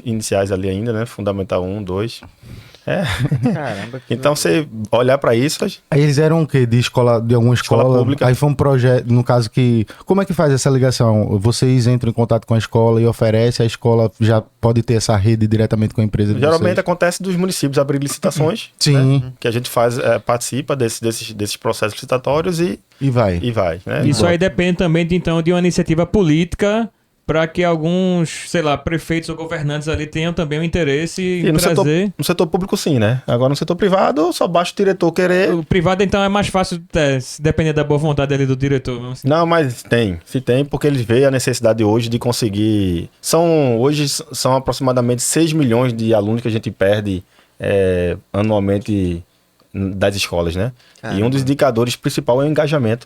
iniciais ali ainda, né? Fundamental 1, 2. Caramba. Então você olhar para isso... Aí eles eram o quê? De alguma escola? Pública. Aí foi um projeto, no caso que... Como é que faz essa ligação? Vocês entram em contato com a escola e oferecem, a escola já pode ter essa rede diretamente com a empresa de Geralmente vocês? acontece dos municípios abrir licitações. Sim. Né? Que a gente faz, participa desses processos licitatórios e vai. né? Isso aí depende também, de uma iniciativa política para que alguns, sei lá, prefeitos ou governantes ali tenham também um interesse em trazer... No setor público, sim, né? Agora, no setor privado, só basta o diretor querer... O privado, então, é mais fácil, se depender da boa vontade ali do diretor. Vamos assim. Não, mas se tem, porque eles veem a necessidade hoje de conseguir... Hoje são aproximadamente 6 milhões de alunos que a gente perde anualmente das escolas, né? Caramba. E um dos indicadores principais é o engajamento.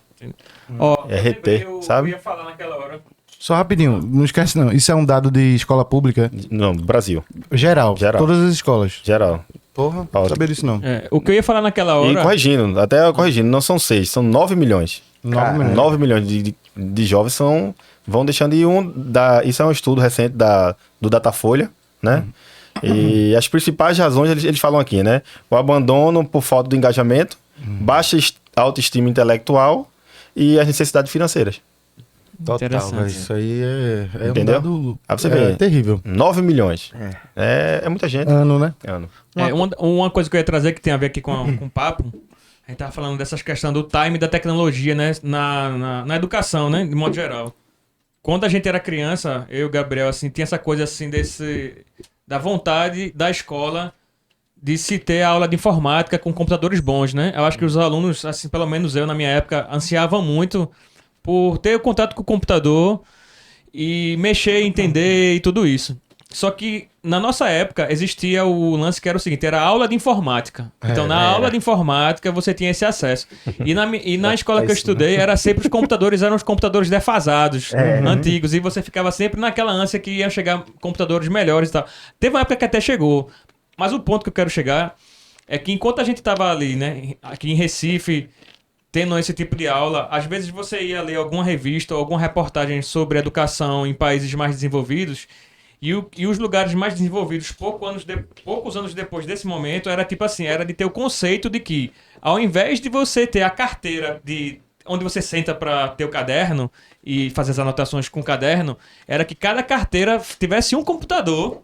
Ó, RT, sabe? Eu ia falar naquela hora... Só rapidinho, não esquece não. Isso é um dado de escola pública? Não, Brasil. Geral. Todas as escolas. Geral. Porra, não sabia disso não. O que eu ia falar naquela hora... E corrigindo, não são 6, são 9 milhões. 9 milhões de jovens vão deixando de isso é um estudo recente do Datafolha, né? E as principais razões, eles falam aqui, né? O abandono por falta de engajamento, baixa autoestima intelectual e as necessidades financeiras. Total, velho. Isso aí é Entendeu? Um dado Aí você vê. terrível. 9 milhões. É muita gente. Ano, né? Ano. Uma coisa que eu ia trazer que tem a ver aqui com o papo, a gente tava falando dessas questões do time da tecnologia, né? Na educação, né? De modo geral. Quando a gente era criança, eu e o Gabriel, assim, tinha essa coisa assim da vontade da escola de se ter aula de informática com computadores bons, né? Eu acho que os alunos, assim, pelo menos eu na minha época, ansiavam muito por ter o contato com o computador e mexer, entender e tudo isso. Só que na nossa época existia o lance que era o seguinte, era aula de informática. Então na aula de informática você tinha esse acesso. E na escola que eu estudei, era sempre os computadores, eram os computadores defasados, antigos, e você ficava sempre naquela ânsia que iam chegar computadores melhores e tal. Teve uma época que até chegou, mas o ponto que eu quero chegar é que enquanto a gente estava ali, né, aqui em Recife, tendo esse tipo de aula, às vezes você ia ler alguma revista ou alguma reportagem sobre educação em países mais desenvolvidos e os lugares mais desenvolvidos, poucos anos depois desse momento, era tipo assim, era de ter o conceito de que, ao invés de você ter a carteira onde você senta para ter o caderno e fazer as anotações com o caderno, era que cada carteira tivesse um computador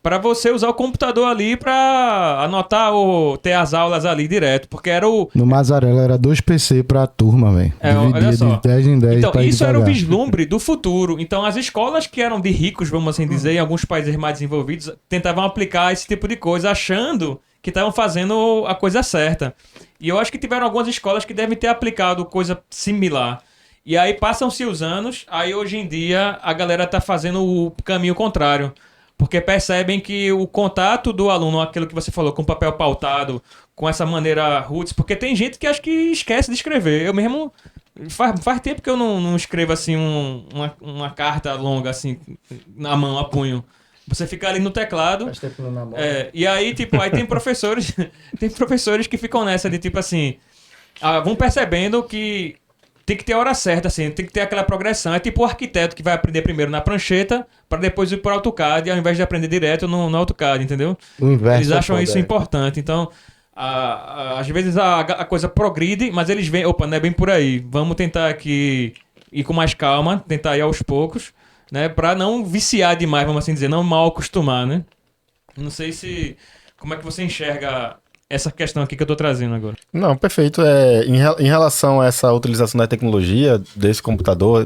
para você usar o computador ali para anotar ou ter as aulas ali direto, porque era o... No Mazarella era 2 PC pra turma, velho. Olha só. De 10 em 10 então, pra ir isso era o devagar. vislumbre do futuro. Então, as escolas que eram de ricos, vamos assim dizer, em alguns países mais desenvolvidos, tentavam aplicar esse tipo de coisa, achando que estavam fazendo a coisa certa. E eu acho que tiveram algumas escolas que devem ter aplicado coisa similar. E aí passam-se os anos, aí hoje em dia a galera tá fazendo o caminho contrário. Porque percebem que o contato do aluno, aquilo que você falou, com papel pautado, com essa maneira roots, porque tem gente que acho que esquece de escrever. Eu mesmo, faz tempo que eu não escrevo assim uma carta longa assim, na mão, a punho. Você fica ali no teclado. E aí, tipo, aí tem professores, tem professores que ficam nessa de tipo assim, vão percebendo que tem que ter a hora certa, assim, tem que ter aquela progressão. É tipo o arquiteto que vai aprender primeiro na prancheta para depois ir para o AutoCAD, ao invés de aprender direto no AutoCAD, entendeu? O inverso Eles acham é isso foda, importante. Então, às vezes a coisa progride, mas eles veem, opa, não é bem por aí. Vamos tentar aqui ir com mais calma, tentar ir aos poucos, né? Para não viciar demais, vamos assim dizer, não mal acostumar, né? Não sei se... Como é que você enxerga essa questão aqui que eu tô trazendo agora? Não, perfeito. Em relação a essa utilização da tecnologia, desse computador,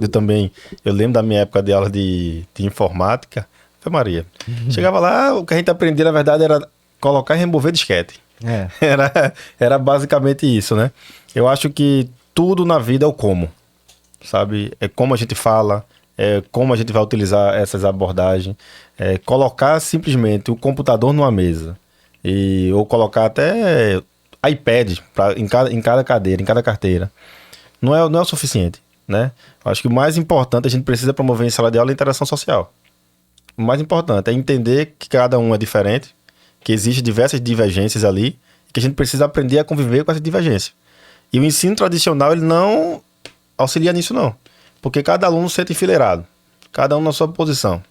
eu lembro da minha época de aula de informática, foi Maria. Chegava lá, o que a gente aprendia, na verdade, era colocar e remover disquete. Era basicamente isso, né? Eu acho que tudo na vida é o como, sabe? É como a gente fala, é como a gente vai utilizar essas abordagens, colocar simplesmente o computador numa mesa, ou colocar até iPad em cada cadeira, em cada carteira, não é o suficiente, né? Acho que o mais importante, a gente precisa promover em sala de aula a interação social. O mais importante é entender que cada um é diferente, que existem diversas divergências ali, e que a gente precisa aprender a conviver com essa divergência. E o ensino tradicional, ele não auxilia nisso, não. Porque cada aluno se sente enfileirado, cada um na sua posição.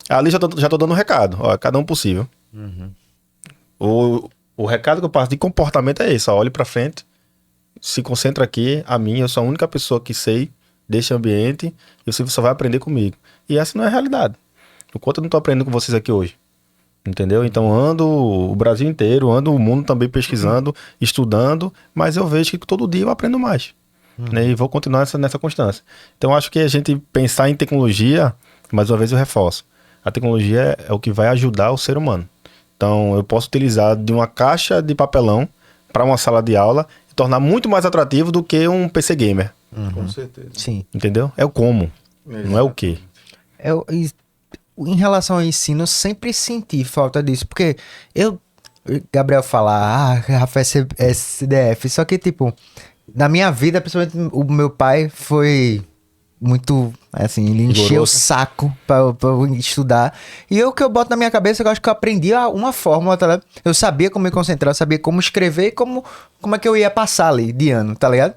Ali já tô dando um recado, ó, cada um possível. O recado que eu passo de comportamento é esse, ó, olhe pra frente, se concentra aqui, eu sou a única pessoa que sei deste ambiente, e você só vai aprender comigo. E essa não é a realidade. Enquanto eu não tô aprendendo com vocês aqui hoje. Entendeu? Então ando o Brasil inteiro, ando o mundo também pesquisando, estudando, mas eu vejo que todo dia eu aprendo mais. Né? E vou continuar nessa constância. Então acho que a gente pensar em tecnologia, mais uma vez eu reforço, a tecnologia é o que vai ajudar o ser humano. Então eu posso utilizar de uma caixa de papelão para uma sala de aula e tornar muito mais atrativo do que um PC gamer. Com certeza. Sim. Entendeu? É o como, não é o que. Em relação ao ensino, eu sempre senti falta disso, porque Gabriel fala, Rafa é CDF, só que, tipo, na minha vida, principalmente o meu pai foi muito, assim, ele encheu o saco pra eu estudar, e o que eu boto na minha cabeça, eu acho que eu aprendi uma fórmula, tá ligado? Eu sabia como me concentrar, eu sabia como escrever e como é que eu ia passar ali de ano, tá ligado?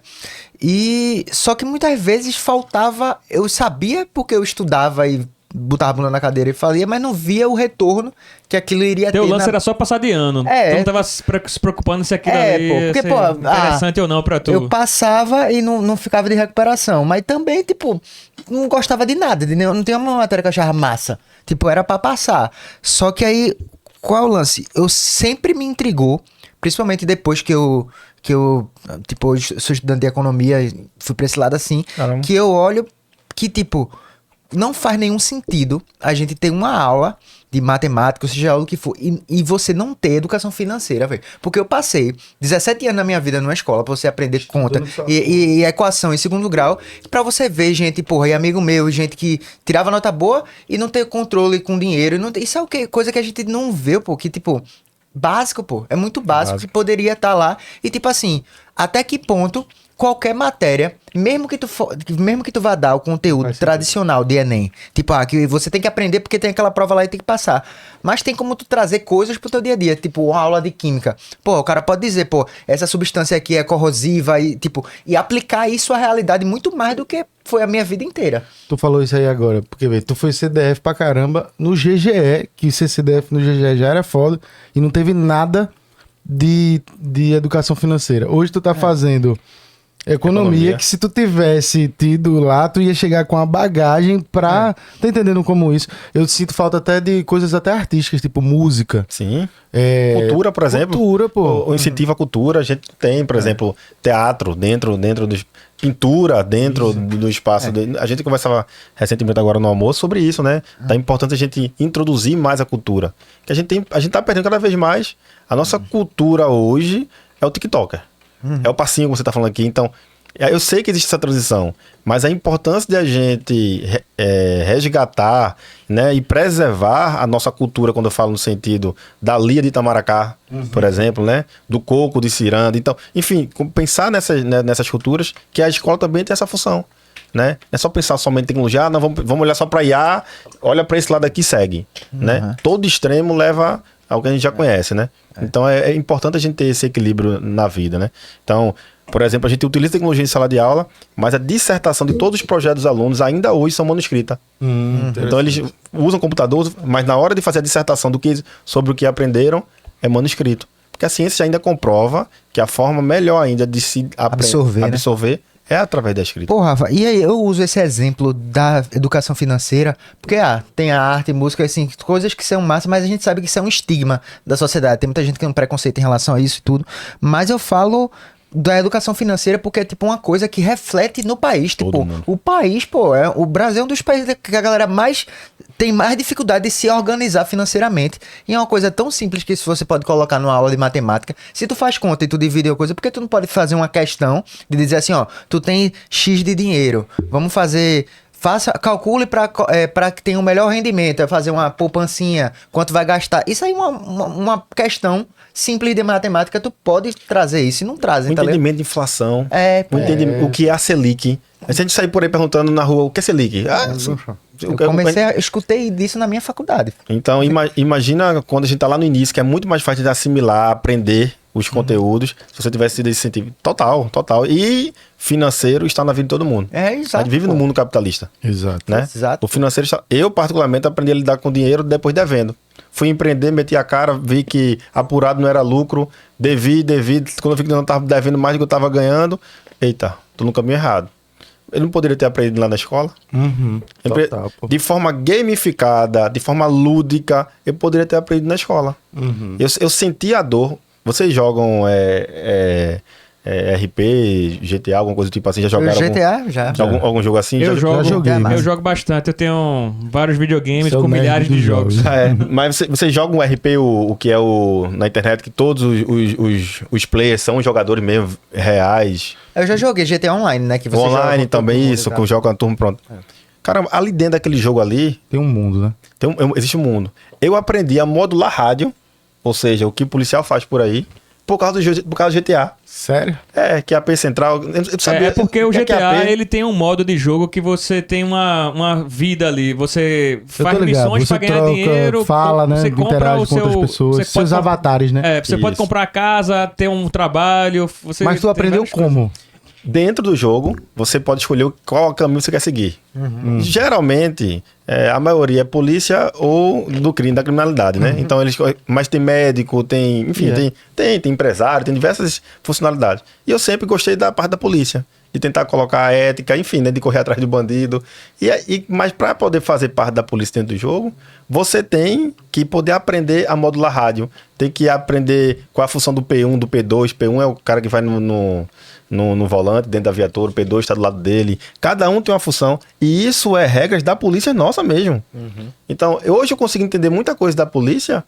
E só que muitas vezes faltava, eu sabia porque eu estudava e botava a bunda na cadeira e fazia, mas não via o retorno que aquilo iria ter. Teu lance era só passar de ano. Tu não tava se preocupando se aquilo ali ia ser interessante ou não pra tu. Eu passava e não ficava de recuperação. Mas também, tipo, não gostava de nada. Não tinha uma matéria que eu achava massa. Tipo, era pra passar. Só que aí, qual é o lance? Eu sempre me intrigou, principalmente depois que eu tipo, hoje sou estudante de economia, fui pra esse lado assim, Caramba. que eu olho que, tipo, não faz nenhum sentido a gente ter uma aula de matemática, ou seja, o que for, e você não ter educação financeira, velho. Porque eu passei 17 anos na minha vida numa escola pra você aprender conta e equação em segundo grau, pra você ver gente, porra, e amigo meu, gente que tirava nota boa e não ter controle com dinheiro. Isso é o que? Coisa que a gente não vê, pô, que tipo, básico, pô. É muito básico que poderia estar lá. E tipo assim, até que ponto qualquer matéria, mesmo que tu vá dar o conteúdo tradicional de Enem, tipo, que você tem que aprender porque tem aquela prova lá e tem que passar, mas tem como tu trazer coisas pro teu dia a dia, tipo, uma aula de química. Pô, o cara pode dizer, pô, essa substância aqui é corrosiva e, tipo, e aplicar isso à realidade muito mais do que foi a minha vida inteira. Tu falou isso aí agora, porque, velho, tu foi CDF pra caramba no GGE, que ser CDF no GGE já era foda, e não teve nada de educação financeira. Hoje tu tá fazendo economia, que se tu tivesse tido lá, tu ia chegar com a bagagem pra... Tá entendendo como isso? Eu sinto falta até de coisas até artísticas, tipo música. Sim. Cultura, por exemplo. Cultura, pô. O incentivo à cultura, a gente tem, por exemplo, teatro dentro dos... Pintura dentro do espaço. A gente conversava recentemente agora no almoço sobre isso, né? Da importância a gente introduzir mais a cultura. Que a gente tá perdendo cada vez mais. A nossa cultura hoje é o TikToker. É o passinho que você tá falando aqui. Então, Eu sei que existe essa transição, mas a importância de a gente resgatar, né, e preservar a nossa cultura, quando eu falo no sentido da Lia de Itamaracá, por exemplo, né, do coco de ciranda. Então, enfim, pensar nessas culturas, que a escola também tem essa função. Né? Não é só pensar somente em tecnologia, não, vamos olhar só para IA, olha para esse lado aqui e segue. Né? Todo extremo leva ao que a gente já conhece. Né? Então é importante a gente ter esse equilíbrio na vida. Né? Então, por exemplo, a gente utiliza tecnologia em sala de aula, mas a dissertação de todos os projetos dos alunos ainda hoje são manuscritas. Então eles usam computador, mas na hora de fazer a dissertação sobre o que aprenderam, é manuscrito. Porque a ciência ainda comprova que a forma melhor ainda de se absorver é através da escrita. Pô, Rafa, e aí eu uso esse exemplo da educação financeira, porque tem a arte, música, assim, coisas que são massas, mas a gente sabe que isso é um estigma da sociedade. Tem muita gente que tem um preconceito em relação a isso e tudo. Mas eu falo da educação financeira porque é tipo uma coisa que reflete no país. Tipo, o país, pô, o Brasil é um dos países que a galera tem mais dificuldade de se organizar financeiramente. E é uma coisa tão simples que isso você pode colocar numa aula de matemática. Se tu faz conta e tu divide a coisa, por que tu não pode fazer uma questão de dizer assim, ó, tu tem X de dinheiro, vamos fazer... calcule para que tenha um melhor rendimento, é fazer uma poupancinha, quanto vai gastar. Isso aí é uma questão simples de matemática, tu pode trazer isso e não traz. O entendimento de inflação, o que é a Selic. Se a gente sair por aí perguntando na rua, o que é Selic? Escutei disso na minha faculdade. Então, imagina quando a gente tá lá no início, que é muito mais fácil de assimilar, aprender os conteúdos, se você tivesse sido esse incentivo. Total. E financeiro está na vida de todo mundo. Exato. A gente vive no mundo capitalista. Exato. Né? Exato. O financeiro está... Eu, particularmente, aprendi a lidar com dinheiro depois devendo. Fui empreender, meti a cara, vi que apurado não era lucro, devi. Quando eu vi que eu não estava devendo mais do que eu estava ganhando, eita, tô no caminho errado. Eu não poderia ter aprendido lá na escola? Total, de forma gamificada, de forma lúdica, eu poderia ter aprendido na escola. Eu senti a dor. Vocês jogam RP, GTA, alguma coisa do tipo assim? Já jogaram GTA, já. Algum jogo assim? Eu joguei. Eu jogo bastante. Eu tenho vários videogames com milhares de jogos. Mas vocês jogam o RP, o que é na internet, que todos os players são jogadores mesmo reais. Eu já joguei GTA Online, né? Que você online joga também, isso, que joga com a turma, pronto. Cara, ali dentro daquele jogo ali... Tem um mundo, né? Existe um mundo. Eu aprendi a modular rádio, ou seja, o que o policial faz por aí, por causa do GTA. Sério? Que é a AP Central. Eu sabia porque o que GTA, AP... ele tem um modo de jogo que você tem uma vida ali. Você faz missões pra ganhar dinheiro. Fala, né? Você compra interage o com outras pessoas. Seus avatares, né? Você pode comprar casa, ter um trabalho. Mas tu aprendeu como? Dentro do jogo, você pode escolher qual caminho você quer seguir. Geralmente, a maioria é polícia ou do crime, da criminalidade, né? Então, mas tem médico, tem... Enfim, tem empresário, tem diversas funcionalidades. E eu sempre gostei da parte da polícia. De tentar colocar a ética, enfim, né? De correr atrás do bandido. Mas para poder fazer parte da polícia dentro do jogo, você tem que poder aprender a modular rádio. Tem que aprender qual a função do P1, do P2. P1 é o cara que vai no volante, dentro da viatura, o P2 está do lado dele. Cada um tem uma função. E isso é regras da polícia nossa mesmo. Então, hoje eu consigo entender muita coisa da polícia,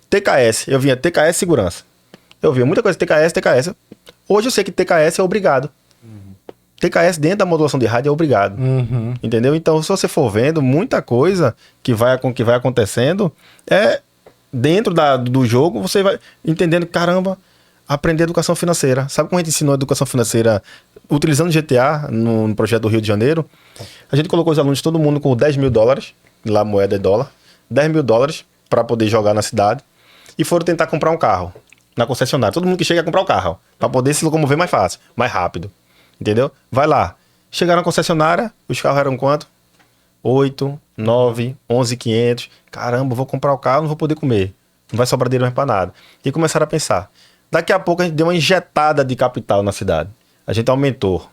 TKS. Eu vinha TKS segurança. Eu via muita coisa TKS. Hoje eu sei que TKS é obrigado. TKS dentro da modulação de rádio é obrigado. Entendeu? Então, se você for vendo, muita coisa que vai acontecendo dentro do jogo, você vai entendendo, caramba, aprender educação financeira. Sabe como a gente ensinou educação financeira utilizando GTA no projeto do Rio de Janeiro? A gente colocou os alunos, todo mundo com $10 mil, lá moeda é dólar, $10 mil para poder jogar na cidade, e foram tentar comprar um carro na concessionária. Todo mundo que chega a comprar o carro, para poder se locomover mais fácil, mais rápido. Entendeu? Vai lá. Chegaram na concessionária, os carros eram quanto? 8, 9, 11.500. Caramba, vou comprar o carro, não vou poder comer. Não vai sobrar dinheiro mais para nada. E começaram a pensar. Daqui a pouco a gente deu uma injetada de capital na cidade. A gente aumentou.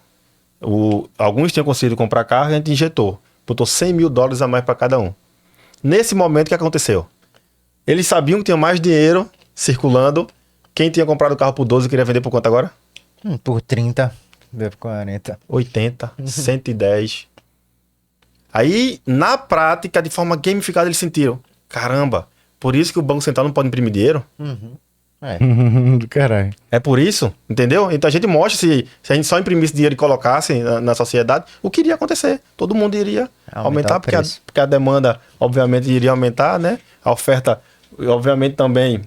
Alguns tinham conseguido comprar carro, a gente injetou. Botou $100 mil a mais para cada um. Nesse momento, o que aconteceu? Eles sabiam que tinha mais dinheiro circulando. Quem tinha comprado o carro por 12 queria vender por quanto agora? Por 30. Deu por 40. 80, 110. Aí, na prática, de forma gamificada, eles sentiram: caramba, por isso que o Banco Central não pode imprimir dinheiro? Do caralho. É por isso, entendeu? Então a gente mostra, se a gente só imprimisse dinheiro e colocasse na sociedade, o que iria acontecer? Todo mundo iria aumentar, porque a demanda, obviamente, iria aumentar, né? A oferta, obviamente, também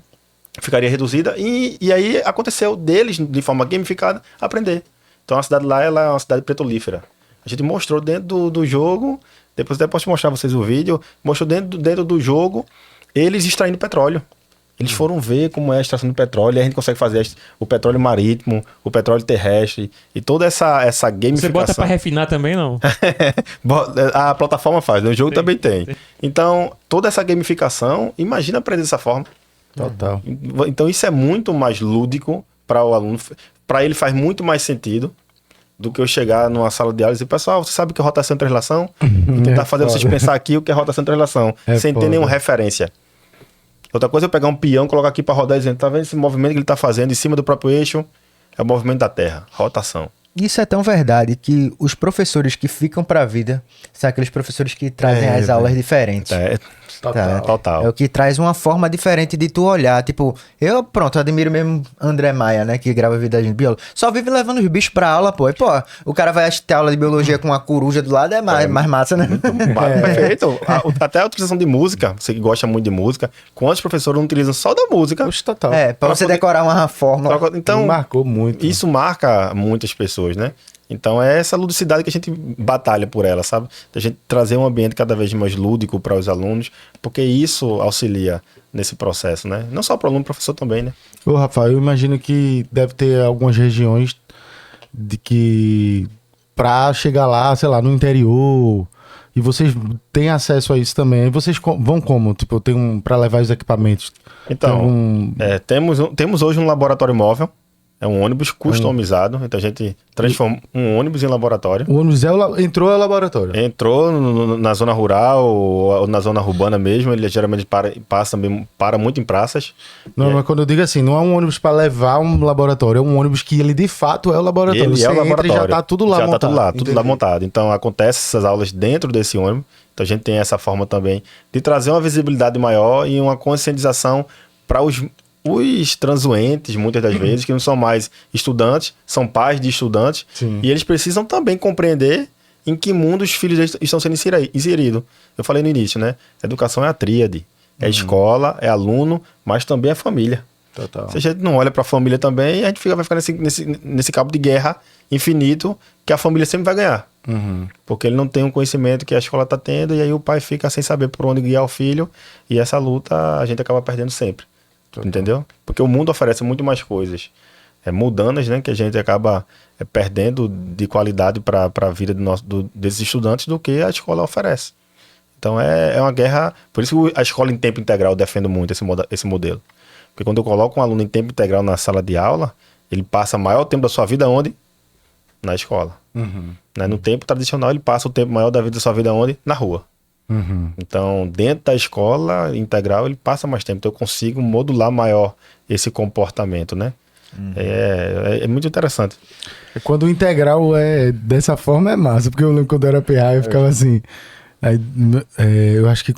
ficaria reduzida. E aí aconteceu deles, de forma gamificada, aprender. Então a cidade lá, ela é uma cidade petrolífera. A gente mostrou dentro do jogo, depois até posso mostrar vocês o vídeo, mostrou dentro do jogo eles extraindo petróleo. Eles foram ver como é a extração de petróleo, e a gente consegue fazer o petróleo marítimo, o petróleo terrestre, e toda essa gamificação. Você bota pra refinar também, não? A plataforma faz, né? O jogo também tem. Então, toda essa gamificação, imagina aprender dessa forma. Total. Então, isso é muito mais lúdico para o aluno. Para ele faz muito mais sentido do que eu chegar numa sala de aula e dizer, pessoal, você sabe o que é rotação e translação? E tentar fazer vocês pensar aqui o que é rotação e translação, sem ter nenhuma referência. Outra coisa é eu pegar um peão, colocar aqui para rodar e dizer, tá vendo esse movimento que ele tá fazendo em cima do próprio eixo? É o movimento da Terra, rotação. Isso é tão verdade que os professores que ficam pra vida são aqueles professores que trazem as aulas diferentes. Total. É o que traz uma forma diferente de tu olhar. Tipo, eu admiro mesmo André Maia, né? Que grava Vida de Biologia. Só vive levando os bichos pra aula, pô. E, pô, o cara vai assistir aula de biologia com uma coruja do lado, é mais massa, né? Perfeito. Até a utilização de música, você que gosta muito de música, quantos professores não utilizam só da música? Total. Pra você decorar uma fórmula. Então, marcou muito. Isso marca muitas pessoas, né? Então é essa ludicidade que a gente batalha por ela, sabe? A gente trazer um ambiente cada vez mais lúdico para os alunos, porque isso auxilia nesse processo, né? Não só para o aluno, professor também, né? Ô, Rafael, eu imagino que deve ter algumas regiões de que pra chegar lá, sei lá, no interior, e vocês têm acesso a isso também. E vocês vão como? Tipo, tem pra levar os equipamentos? Então, temos hoje um laboratório móvel. É um ônibus customizado, então a gente transforma um ônibus em laboratório. O ônibus entrou ao laboratório? Entrou na zona rural ou na zona urbana mesmo, ele geralmente para muito em praças. Não, mas quando eu digo assim, não é um ônibus para levar um laboratório, é um ônibus que ele de fato é o laboratório. Ele Você é o laboratório. entra e já tá tudo lá montado. Tá tudo lá montado. Então acontece essas aulas dentro desse ônibus, então a gente tem essa forma também de trazer uma visibilidade maior e uma conscientização para os transuentes, muitas das vezes, que não são mais estudantes, são pais de estudantes. Sim. E eles precisam também compreender em que mundo os filhos estão sendo inseridos. Eu falei no início, né? Educação é a tríade. É escola, é aluno, mas também é família. Total. Se a gente não olha para a família também, a gente vai ficar nesse cabo de guerra infinito que a família sempre vai ganhar. Porque ele não tem um conhecimento que a escola está tendo, e aí o pai fica sem saber por onde guiar o filho, e essa luta a gente acaba perdendo sempre. Entendeu? Porque o mundo oferece muito mais coisas mudanas, né, que a gente acaba perdendo de qualidade para a vida desses estudantes do que a escola oferece. Então é uma guerra. Por isso que a escola em tempo integral eu defendo muito esse modelo. Porque quando eu coloco um aluno em tempo integral na sala de aula, ele passa o maior tempo da sua vida onde? Na escola. Né? No tempo tradicional, ele passa o tempo maior da sua vida onde? Na rua. Então, dentro da escola integral, ele passa mais tempo. Então, eu consigo modular maior esse comportamento, né? É muito interessante. Quando o integral é dessa forma, é massa. Porque eu lembro quando eu era PA, eu ficava assim... Aí, eu acho que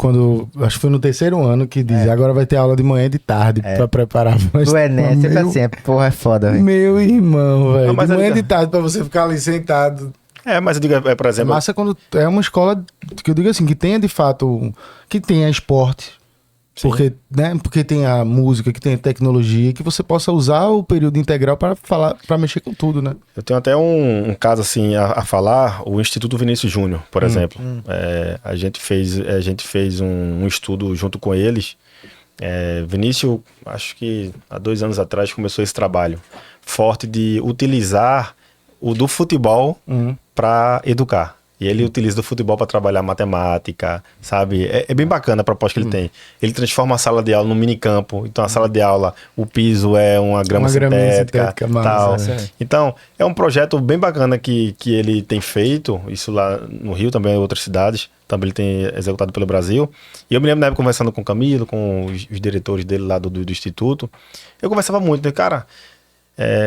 acho que foi no terceiro ano que dizia agora vai ter aula de manhã e de tarde pra preparar. Do Enem, sempre assim, porra, é foda, velho. Meu irmão, velho. De manhã e digo... de tarde pra você ficar ali sentado... mas eu digo, por exemplo... É massa quando é uma escola que eu digo assim, que tenha de fato, que tenha esporte, porque tem a música, que tem a tecnologia, que você possa usar o período integral para mexer com tudo, né? Eu tenho até um caso assim a falar, o Instituto Vinícius Júnior, por exemplo. A gente fez um estudo junto com eles. Vinícius, acho que há 2 anos atrás começou esse trabalho forte de utilizar o do futebol para educar. E ele utiliza o futebol para trabalhar matemática, sabe? É bem bacana a proposta que ele tem. Ele transforma a sala de aula num minicampo. Então, a sala de aula, o piso é uma grama sintética. Tal. Então, é um projeto bem bacana que ele tem feito. Isso lá no Rio, também em outras cidades. Também ele tem executado pelo Brasil. E eu me lembro na época conversando com o Camilo, com os diretores dele lá do Instituto. Eu conversava muito, né? Cara,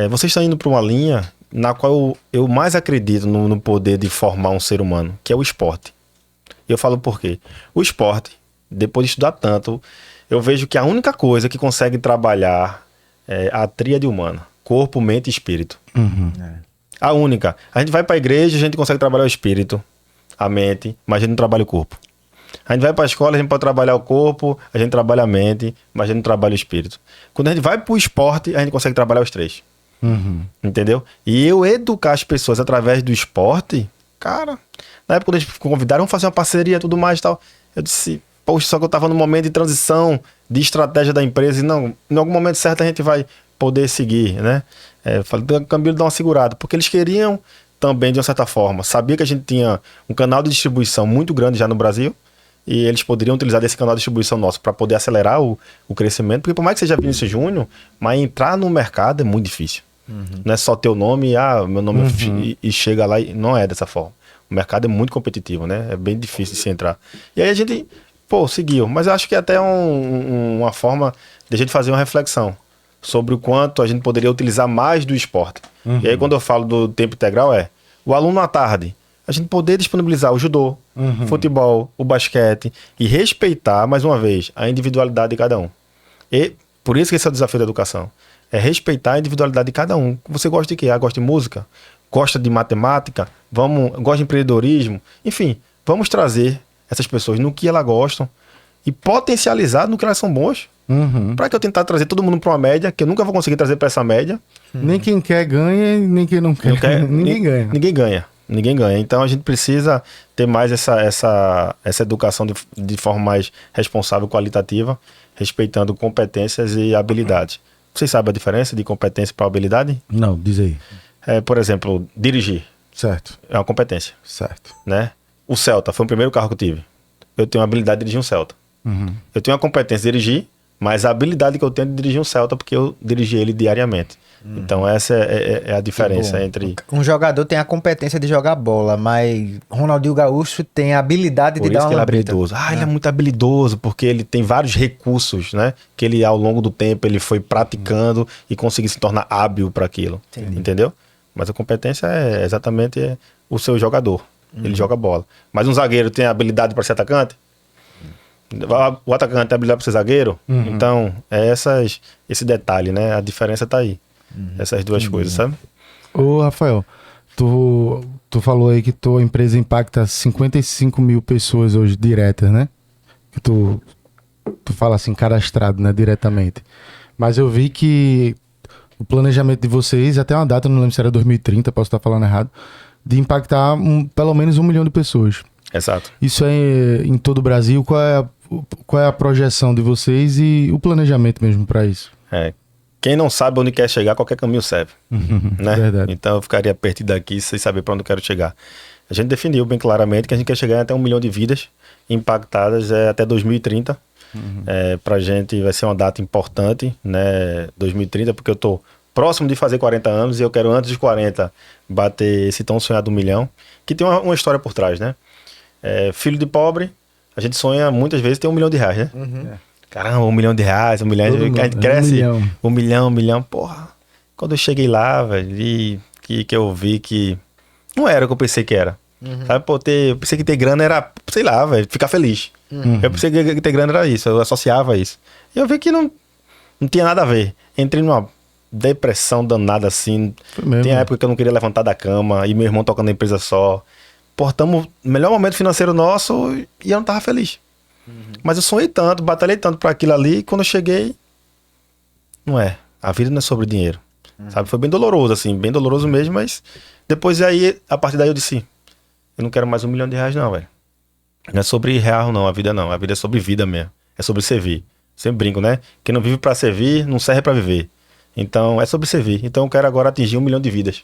vocês estão indo para uma linha na qual eu mais acredito no poder de formar um ser humano, que é o esporte. E eu falo por quê? O esporte, depois de estudar tanto, eu vejo que a única coisa que consegue trabalhar a tríade humana: corpo, mente e espírito. Uhum. A única. A gente vai para a igreja, a gente consegue trabalhar o espírito, a mente, mas a gente não trabalha o corpo. A gente vai para a escola, a gente pode trabalhar o corpo, a gente trabalha a mente, mas a gente não trabalha o espírito. Quando a gente vai para o esporte, a gente consegue trabalhar os três. Uhum. Entendeu? E eu educar as pessoas através do esporte, cara, na época quando eles me convidaram, vamos fazer uma parceria e tudo mais e tal, eu disse, poxa, só que eu tava num momento de transição, de estratégia da empresa, e não, em algum momento certo a gente vai poder seguir, né? Falei, Camilo, dá uma segurada, porque eles queriam também, de uma certa forma, sabia que a gente tinha um canal de distribuição muito grande já no Brasil, e eles poderiam utilizar desse canal de distribuição nosso para poder acelerar o crescimento, porque por mais que seja Vinícius Júnior, mas entrar no mercado é muito difícil. Não é só teu nome, meu nome e chega lá, e não é dessa forma. O mercado é muito competitivo, né? É bem difícil de se entrar. E aí a gente, seguiu. Mas eu acho que é até uma forma de a gente fazer uma reflexão sobre o quanto a gente poderia utilizar mais do esporte. E aí quando eu falo do tempo integral o aluno à tarde, a gente poder disponibilizar o judô, o futebol, o basquete e respeitar, mais uma vez, a individualidade de cada um. E por isso que esse é o desafio da educação. É respeitar a individualidade de cada um. Você gosta de quê? Gosta de música? Gosta de matemática? Gosta de empreendedorismo? Enfim, vamos trazer essas pessoas no que elas gostam e potencializar no que elas são bons. Para que eu tentar trazer todo mundo para uma média, que eu nunca vou conseguir trazer para essa média. Nem quem quer ganha, nem quem não quer. Ninguém ganha. Ninguém ganha. Então a gente precisa ter mais essa educação de forma mais responsável, qualitativa, respeitando competências e habilidades. Vocês sabem a diferença de competência para habilidade? Não, diz aí. Por exemplo, dirigir. Certo. É uma competência. Certo. Né? O Celta foi o primeiro carro que eu tive. Eu tenho a habilidade de dirigir um Celta. Eu tenho a competência de dirigir, mas a habilidade que eu tenho de dirigir um Celta porque eu dirigi ele diariamente. Então essa é a diferença entre... Um jogador tem a competência de jogar bola, mas Ronaldinho Gaúcho tem a habilidade de dar uma ele é lambreta. habilidoso. Ele é muito habilidoso, porque ele tem vários recursos, né? Que ele, ao longo do tempo, ele foi praticando e conseguiu se tornar hábil para aquilo. Entendeu? Mas a competência é exatamente o seu jogador. Ele joga bola. Mas um zagueiro tem a habilidade para ser atacante? O atacante tem a habilidade para ser zagueiro? Então, esse detalhe, né? A diferença tá aí. Essas duas coisas, sabe? Ô, Rafael, tu falou aí que tua empresa impacta 55 mil pessoas hoje diretas, né? Que tu fala assim, cadastrado, né? Diretamente. Mas eu vi que o planejamento de vocês, até uma data, não lembro se era 2030, posso estar falando errado, de impactar pelo menos 1 milhão de pessoas. Exato. Isso é em todo o Brasil. Qual é a projeção de vocês e o planejamento mesmo para isso? Quem não sabe onde quer chegar, qualquer caminho serve. Né? Verdade. Então eu ficaria perdido daqui sem saber para onde eu quero chegar. A gente definiu bem claramente que a gente quer chegar até 1 milhão de vidas impactadas até 2030. Pra gente vai ser uma data importante, né? 2030, porque eu tô próximo de fazer 40 anos e eu quero antes dos 40 bater esse tão sonhado 1 milhão, que tem uma história por trás, né? Filho de pobre, a gente sonha muitas vezes ter R$1 milhão, né? Caramba, R$1 milhão, R$1 milhão, a gente cresce, 1 milhão, porra. Quando eu cheguei lá, velho, e que eu vi que não era o que eu pensei que era. Sabe, eu pensei que ter grana era, sei lá, velho, ficar feliz. Eu pensei que ter grana era isso, eu associava isso. E eu vi que não tinha nada a ver. Entrei numa depressão danada assim. Tem época que eu não queria levantar da cama, e meu irmão tocando na empresa só. Portamos o melhor momento financeiro nosso e eu não tava feliz. Mas eu sonhei tanto, batalhei tanto pra aquilo ali, e quando eu cheguei, a vida não é sobre dinheiro. Sabe, foi bem doloroso, assim, bem doloroso mesmo, mas depois aí, a partir daí eu disse, eu não quero mais R$1 milhão não, velho. Não é sobre real não, a vida é sobre vida mesmo, é sobre servir. Sempre brinco, né? Quem não vive pra servir, não serve pra viver. Então, é sobre servir. Então eu quero agora atingir 1 milhão de vidas.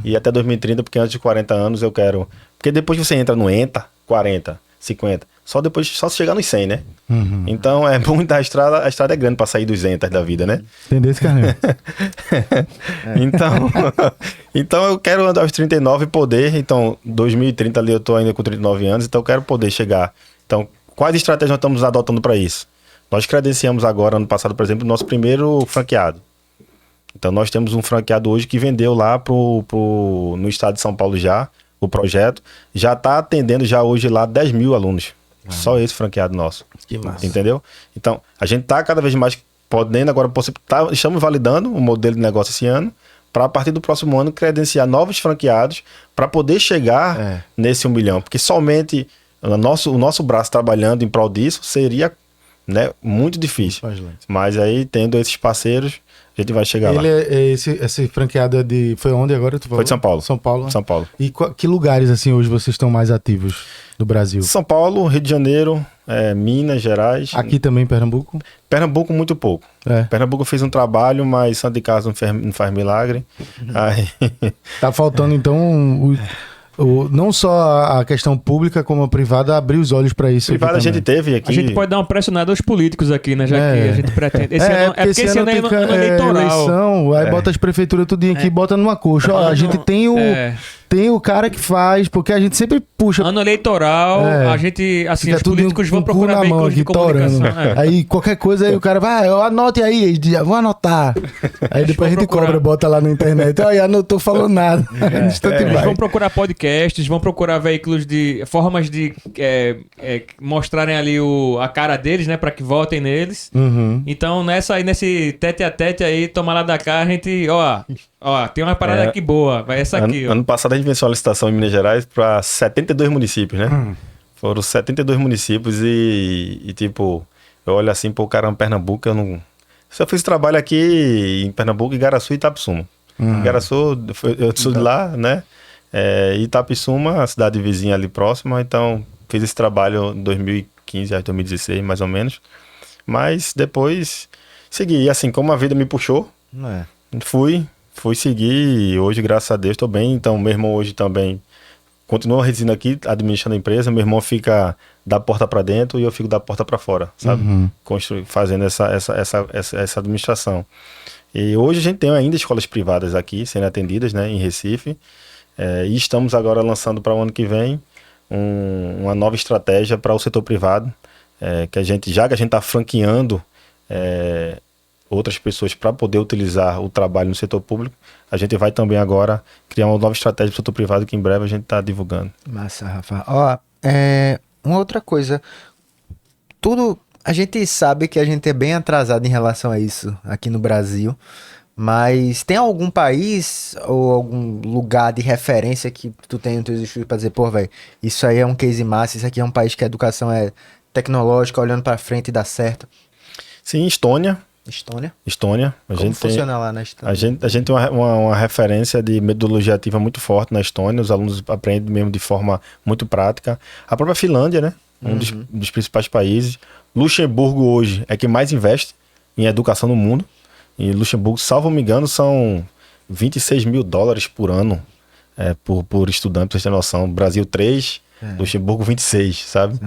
E até 2030, porque antes de 40 anos eu quero... Porque depois que você entra no ENTA, 40, 50, só se chegar nos 100, né? Então é muito, a estrada é grande pra sair dos ENTAs da vida, né? Entendeu esse carneiro? Então eu quero andar aos 39 e poder, então 2030 ali eu tô ainda com 39 anos, então eu quero poder chegar. Então, quais estratégias nós estamos adotando para isso? Nós credenciamos agora, ano passado, por exemplo, o nosso primeiro franqueado. Então nós temos um franqueado hoje que vendeu lá no estado de São Paulo já, o projeto, já está atendendo já hoje lá 10 mil alunos. Só esse franqueado nosso. Que massa. Entendeu? Então, a gente está cada vez mais podendo agora, estamos validando o modelo de negócio esse ano, para a partir do próximo ano credenciar novos franqueados para poder chegar nesse 1 milhão. Porque somente o nosso braço trabalhando em prol disso seria, né, muito difícil. Mas aí, tendo esses parceiros, a gente vai chegar lá. Esse franqueado foi onde agora? Foi de São Paulo. São Paulo. São Paulo. E que lugares, assim, hoje vocês estão mais ativos do Brasil? São Paulo, Rio de Janeiro, Minas Gerais. Aqui também em Pernambuco? Pernambuco, muito pouco. Pernambuco fez um trabalho, mas Santo de Casa não faz milagre. Aí... Tá faltando, então, não só a questão pública, como a privada, abrir os olhos para isso. Privada a gente teve aqui. A gente pode dar uma pressionada aos políticos aqui, né? Já que a gente pretende. Porque esse ano é eleitoral. Eleição, aí bota as prefeituras tudinho aqui e bota numa coxa. Ó, a gente tem o cara que faz, porque a gente sempre puxa. Ano eleitoral, a gente, assim, os políticos vão com procurar veículos de comunicação. Aí qualquer coisa, aí o cara vai, anote aí, vou anotar. Aí depois a gente cobra, bota lá na internet. Olha, não tô falando nada. Eles vão procurar podcasts, vão procurar veículos de formas de mostrarem ali a cara deles, né, para que votem neles. Então, nesse tete a tete aí, toma lá da cá, a gente, ó, tem uma parada aqui boa, vai essa aqui. Ano passado a gente venceu uma licitação em Minas Gerais para 72 municípios, né? Foram 72 municípios e tipo, eu olho assim, pô, caramba, Pernambuco, eu não... Só fiz trabalho aqui em Pernambuco, Igaraçu e Itapissuma. Igaraçu, eu sou de lá, né? Itapissuma, a cidade vizinha ali próxima, então fiz esse trabalho em 2015 a 2016, mais ou menos. Mas depois segui, e assim, como a vida me puxou, fui seguir e hoje, graças a Deus, estou bem. Então, meu irmão hoje também continua residindo aqui, administrando a empresa. Meu irmão fica da porta para dentro e eu fico da porta para fora, sabe? Fazendo essa administração. E hoje a gente tem ainda escolas privadas aqui, sendo atendidas, né, em Recife. E estamos agora lançando para o ano que vem uma nova estratégia para o setor privado, que a gente está franqueando outras pessoas para poder utilizar o trabalho no setor público, a gente vai também agora criar uma nova estratégia para o setor privado que em breve a gente está divulgando. Massa, Rafa. Uma outra coisa, a gente sabe que a gente é bem atrasado em relação a isso aqui no Brasil, mas tem algum país ou algum lugar de referência que tu tem nos teus estudos para dizer, pô, velho, isso aí é um case massa, isso aqui é um país que a educação é tecnológica, olhando para frente e dá certo? Sim, Estônia. Como funciona lá na Estônia? A gente tem uma referência de metodologia ativa muito forte na Estônia, os alunos aprendem mesmo de forma muito prática. A própria Finlândia, né? Um dos principais países. Luxemburgo hoje é quem mais investe em educação no mundo. E Luxemburgo, salvo me engano, são $26 mil por ano por estudante, pra você ter noção. Brasil 3, Luxemburgo 26, sabe?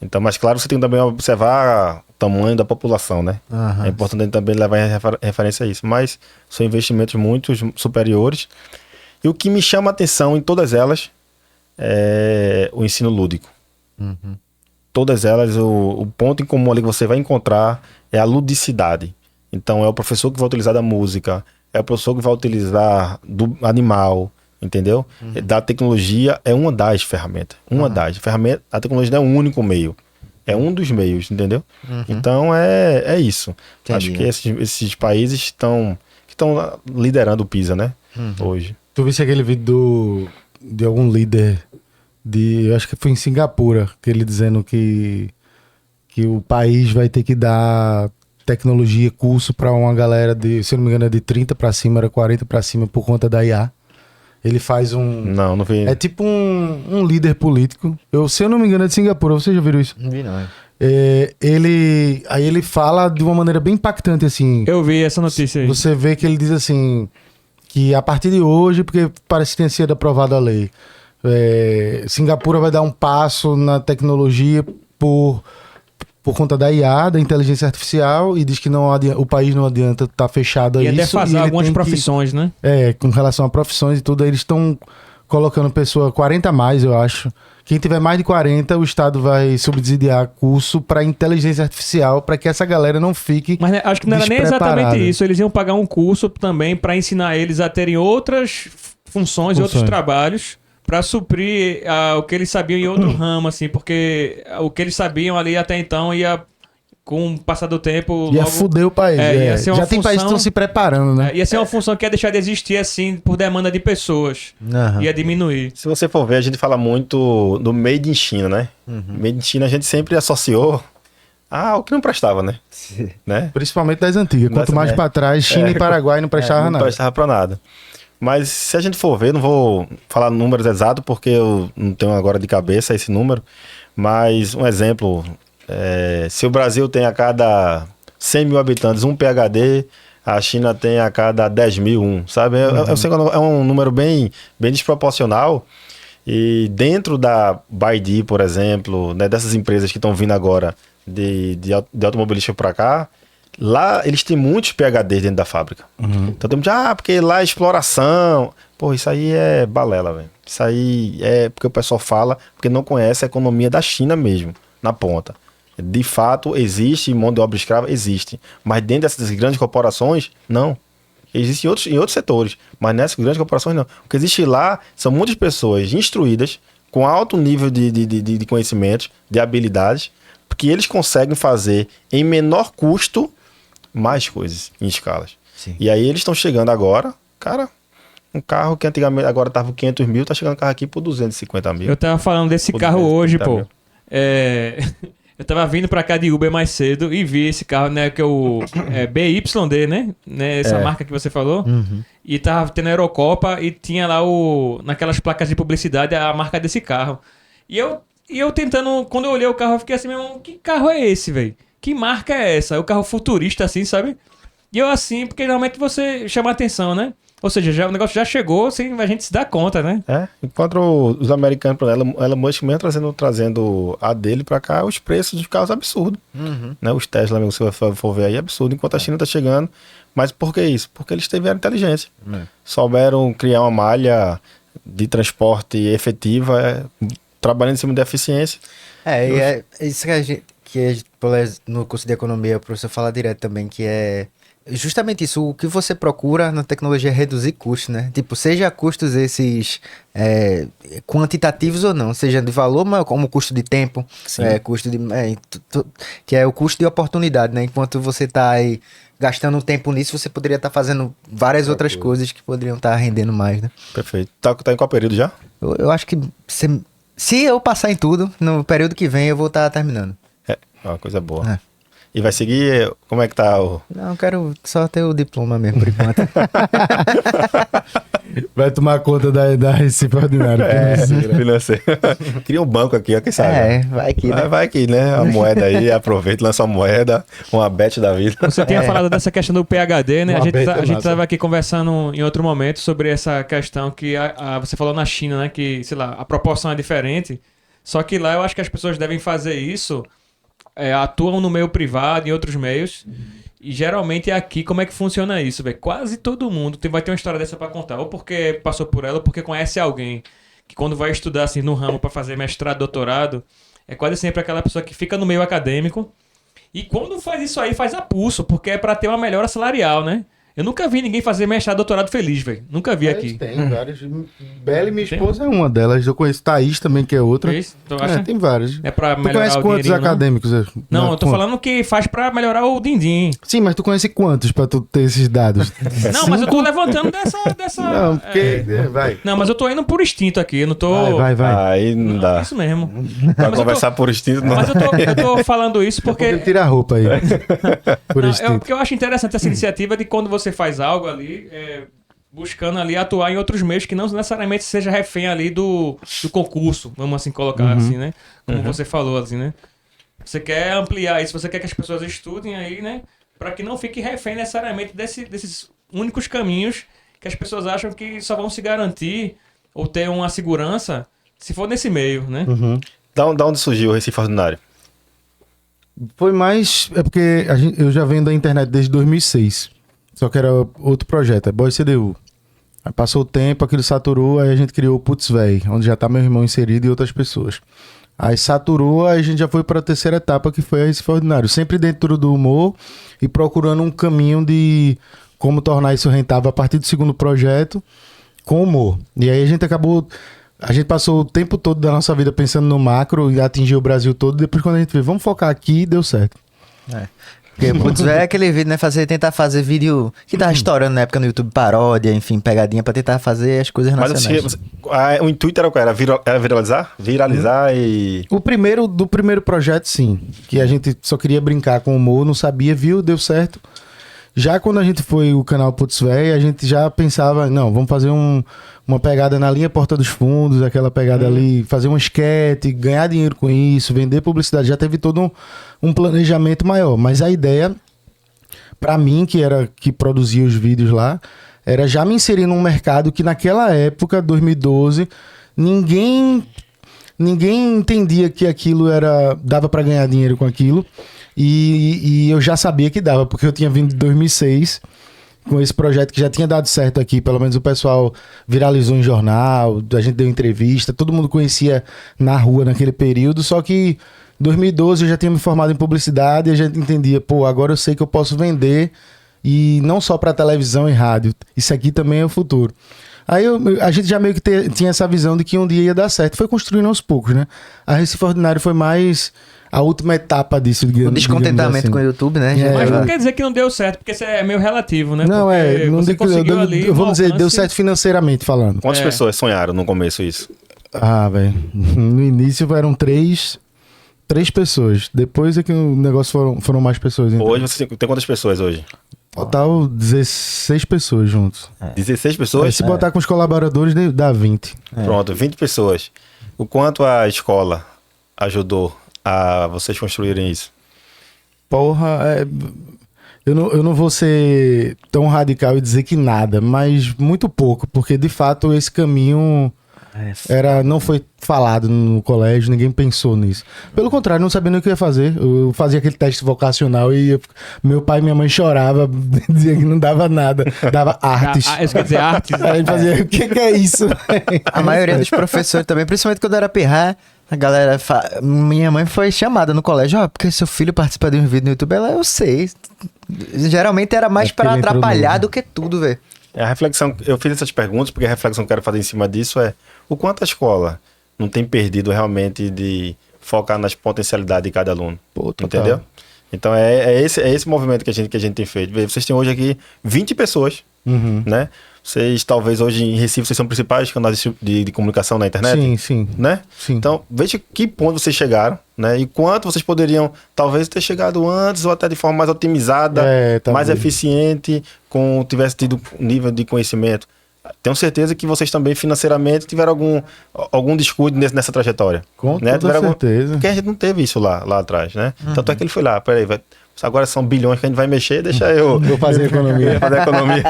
Então, mas claro, você tem que também observar o tamanho da população, né? É importante também levar em referência a isso. Mas são investimentos muito superiores. E o que me chama a atenção em todas elas é o ensino lúdico. Todas elas, o ponto em comum ali que você vai encontrar é a ludicidade. Então, é o professor que vai utilizar da música, é o professor que vai utilizar do animal, entendeu? Da tecnologia é uma das ferramentas. A tecnologia não é o único meio. É um dos meios, entendeu? Então, é isso. Entendi. Acho que esses países estão liderando o PISA, né? Hoje. Tu viste aquele vídeo de algum líder eu acho que foi em Singapura, que ele dizendo que o país vai ter que dar tecnologia, curso para uma galera se eu não me engano é de 30 para cima, era 40 para cima por conta da IA. Ele faz Não vi. É tipo um líder político. Se eu não me engano é de Singapura, vocês já viram isso? Não vi, não. Ele fala de uma maneira bem impactante, assim. Eu vi essa notícia aí. Você vê que ele diz assim, que a partir de hoje, porque parece que tem sido aprovada a lei, Singapura vai dar um passo na tecnologia por conta da IA, da inteligência artificial, e diz que o país não adianta estar fechado a isso. E defasar algumas profissões, né? Com relação a profissões e tudo, aí eles estão colocando pessoa 40 a mais, eu acho. Quem tiver mais de 40, o Estado vai subsidiar curso para inteligência artificial, para que essa galera não fique Mas acho que não era nem exatamente isso. Eles iam pagar um curso também para ensinar eles a terem outras funções e outros trabalhos para suprir o que eles sabiam em outro ramo, assim, porque o que eles sabiam ali até então ia com o passar do tempo... Ia fuder o país. ia ser uma Já tem países que estão se preparando, né? Ia ser uma função que ia deixar de existir, assim, por demanda de pessoas. Aham. Ia diminuir. Se você for ver, a gente fala muito do Made in China, né? Made in China a gente sempre associou ao que não prestava, né? né? Principalmente das antigas. Quanto Dessa, mais né? pra trás, China e Paraguai não prestava Não nada. prestava pra nada. Mas se a gente for ver, não vou falar números exatos, porque eu não tenho agora de cabeça esse número, mas um exemplo, se o Brasil tem a cada 100 mil habitantes um PhD, a China tem a cada 10 mil um, sabe? Eu sei que é um número bem desproporcional, e dentro da Baidu, por exemplo, né, dessas empresas que estão vindo agora de automobilística para cá, lá eles têm muitos PhDs dentro da fábrica. Então tem muito, porque lá é exploração. Pô, isso aí é balela, velho. Isso aí é porque o pessoal fala, porque não conhece a economia da China mesmo, na ponta. De fato, existe mão de obra escrava, existe. Mas dentro dessas grandes corporações, não. Existe em outros setores, mas nessas grandes corporações não. O que existe lá são muitas pessoas instruídas, com alto nível de conhecimentos, de habilidades, porque eles conseguem fazer em menor custo mais coisas em escalas. Sim. E aí eles estão chegando agora, cara, um carro que antigamente agora estava por 500 mil, tá chegando um carro aqui por 250 mil. Eu tava falando desse Por carro 250 hoje, mil. pô. Eu tava vindo pra cá de Uber mais cedo e vi esse carro, né, que é o BYD, né? Essa marca que você falou. E tava tendo a Eurocopa e tinha lá naquelas placas de publicidade a marca desse carro. E eu tentando, quando eu olhei o carro, eu fiquei assim mesmo, que carro é esse, velho? Que marca é essa? É o carro futurista, assim, sabe? E eu assim, porque realmente você chama a atenção, né? Ou seja, o negócio já chegou sem a gente se dar conta, né? Enquanto os americanos, por exemplo, Elon Musk mesmo trazendo a dele pra cá, os preços de carros absurdos. Né? Os Tesla, se você for ver aí, é absurdo. Enquanto a China tá chegando. Mas por que isso? Porque eles tiveram inteligência. Souberam criar uma malha de transporte efetiva, trabalhando em cima da eficiência. E é isso que no curso de economia o professor fala direto também, que é justamente isso, o que você procura na tecnologia é reduzir custos, né? Tipo, seja custos esses quantitativos ou não, seja de valor, mas como custo de tempo, custo de... que é o custo de oportunidade, né? Enquanto você tá aí gastando tempo nisso, você poderia estar fazendo várias outras coisas que poderiam estar rendendo mais, né? Perfeito. Tá em qual período já? Eu acho que se eu passar em tudo, no período que vem eu vou estar terminando. É uma coisa boa. E vai seguir, como é que tá o... Não, eu quero só ter o diploma mesmo, por enquanto. Vai tomar conta da Recife Ordinário. financeiro. Cria um banco aqui, ó, quem sabe? Vai que, né? Vai que, né? A moeda aí, aproveita, lança uma moeda, uma bet da vida. Você tinha falado dessa questão do PhD, né? Uma beta A gente massa. tava aqui conversando em outro momento sobre essa questão que você falou na China, né? Que, sei lá, a proporção é diferente. Só que lá eu acho que as pessoas devem fazer isso, atuam no meio privado, em outros meios. E geralmente aqui, como é que funciona isso, velho? Quase todo mundo vai ter uma história dessa pra contar. Ou porque passou por ela, ou porque conhece alguém que quando vai estudar assim no ramo pra fazer mestrado, doutorado, é quase sempre aquela pessoa que fica no meio acadêmico. E quando faz isso aí, faz a pulso, porque é pra ter uma melhora salarial, né? Eu nunca vi ninguém fazer mestrado, doutorado feliz, velho. Nunca vi aqui. Tem várias. Bela, minha esposa, é uma delas. Eu conheço Thaís também, que é outra. Isso? Tu acha? Tem várias. É pra Tu melhorar conhece o quantos dinheirinho, acadêmicos? Não, eu tô falando que faz pra melhorar o din-din. Sim, mas tu conhece quantos pra tu ter esses dados? Não, mas eu tô levantando dessa... Não, porque... Vai. Não, mas eu tô indo por instinto aqui, eu não tô... Vai. Aí não dá. Isso mesmo. Pra Mas eu conversar por instinto, não. Mas eu tô falando isso porque... Tira a roupa aí. Por Não, instinto. porque eu acho interessante essa iniciativa de quando você faz algo ali, buscando ali atuar em outros meios que não necessariamente seja refém ali do concurso, vamos assim colocar assim, né? Como você falou, assim, né? Você quer ampliar isso, você quer que as pessoas estudem aí, né? Para que não fique refém necessariamente desses únicos caminhos que as pessoas acham que só vão se garantir ou ter uma segurança se for nesse meio, né? Da onde surgiu o Recife Ordinário? Foi mais... É porque eu já venho da internet desde 2006. Só que era outro projeto, é Boy CDU. Aí passou o tempo, aquilo saturou, aí a gente criou o Putz Véi, onde já tá meu irmão inserido e outras pessoas. Aí saturou, aí a gente já foi para a terceira etapa, que foi a Recife Ordinário. Sempre dentro do humor e procurando um caminho de como tornar isso rentável a partir do segundo projeto com humor. E aí a gente passou o tempo todo da nossa vida pensando no macro e atingir o Brasil todo. Depois quando a gente veio, vamos focar aqui, deu certo. Porque, putz, é aquele vídeo, né? Tentar fazer vídeo que tava estourando na época no YouTube, paródia, enfim, pegadinha pra tentar fazer as coisas Mas nacionais. o intuito era qual? Era viralizar? Viralizar e... Do primeiro projeto, sim. Que a gente só queria brincar com o humor, não sabia, viu, deu certo. Já quando a gente foi o canal Putz Véi, a gente já pensava, não, vamos fazer uma pegada na linha Porta dos Fundos, aquela pegada ali, fazer um esquete, ganhar dinheiro com isso, vender publicidade. Já teve todo um planejamento maior. Mas a ideia, pra mim, que produzia os vídeos lá, era já me inserir num mercado que naquela época, 2012, ninguém entendia que aquilo dava pra ganhar dinheiro com aquilo. E eu já sabia que dava, porque eu tinha vindo de 2006 com esse projeto que já tinha dado certo aqui. Pelo menos o pessoal viralizou em jornal, a gente deu entrevista, todo mundo conhecia na rua naquele período. Só que em 2012 eu já tinha me formado em publicidade e a gente entendia, pô, agora eu sei que eu posso vender, e não só para televisão e rádio. Isso aqui também é o futuro. Aí a gente já meio que tinha essa visão de que um dia ia dar certo. Foi construindo aos poucos, né? A Recife Ordinário foi mais a última etapa disso. O descontentamento assim com o YouTube, né? Mas não quer dizer que não deu certo, porque isso é meio relativo, né? Não, porque não você conseguiu ali eu vou um dizer, deu alcance- certo financeiramente falando. Quantas pessoas sonharam no começo isso? Ah, velho. No início eram três pessoas. Depois é que o negócio foram mais pessoas. Então. Hoje você tem quantas pessoas hoje? Total 16 pessoas juntos. 16 pessoas? Se botar com os colaboradores, dá 20. Pronto, 20 pessoas. O quanto a escola ajudou a vocês construírem isso? Porra, eu não vou ser tão radical e dizer que nada, mas muito pouco, porque de fato esse caminho não foi falado no colégio, ninguém pensou nisso. Pelo contrário, não sabia nem o que ia fazer. Eu fazia aquele teste vocacional e meu pai e minha mãe choravam, dizia que não dava nada, dava artes. Isso quer dizer artes. Aí ele fazia, o que é isso? A maioria dos professores também, principalmente quando eu era pirra, a galera... Minha mãe foi chamada no colégio, porque seu filho participa de um vídeo no YouTube. Ela, eu sei. Geralmente era mais porque pra ele entrou atrapalhar novo. do que tudo, velho. A reflexão, eu fiz essas perguntas porque a reflexão que eu quero fazer em cima disso é o quanto a escola não tem perdido realmente de focar nas potencialidades de cada aluno. Pô, total. Entendeu? Então é esse movimento que a gente tem feito. Vocês têm hoje aqui 20 pessoas, né? Vocês talvez hoje em Recife vocês são principais canais de comunicação na internet. Sim, sim. Né? Sim. Então, veja que ponto vocês chegaram, né? E quanto vocês poderiam, talvez, ter chegado antes ou até de forma mais otimizada, mais talvez. eficiente, tivesse tido nível de conhecimento. Tenho certeza que vocês também, financeiramente, tiveram algum descuido nessa trajetória. Com né? toda certeza. Porque a gente não teve isso lá atrás, né? Tanto é que ele foi lá, peraí, agora são bilhões que a gente vai mexer, deixa eu... Vou fazer economia. fazer economia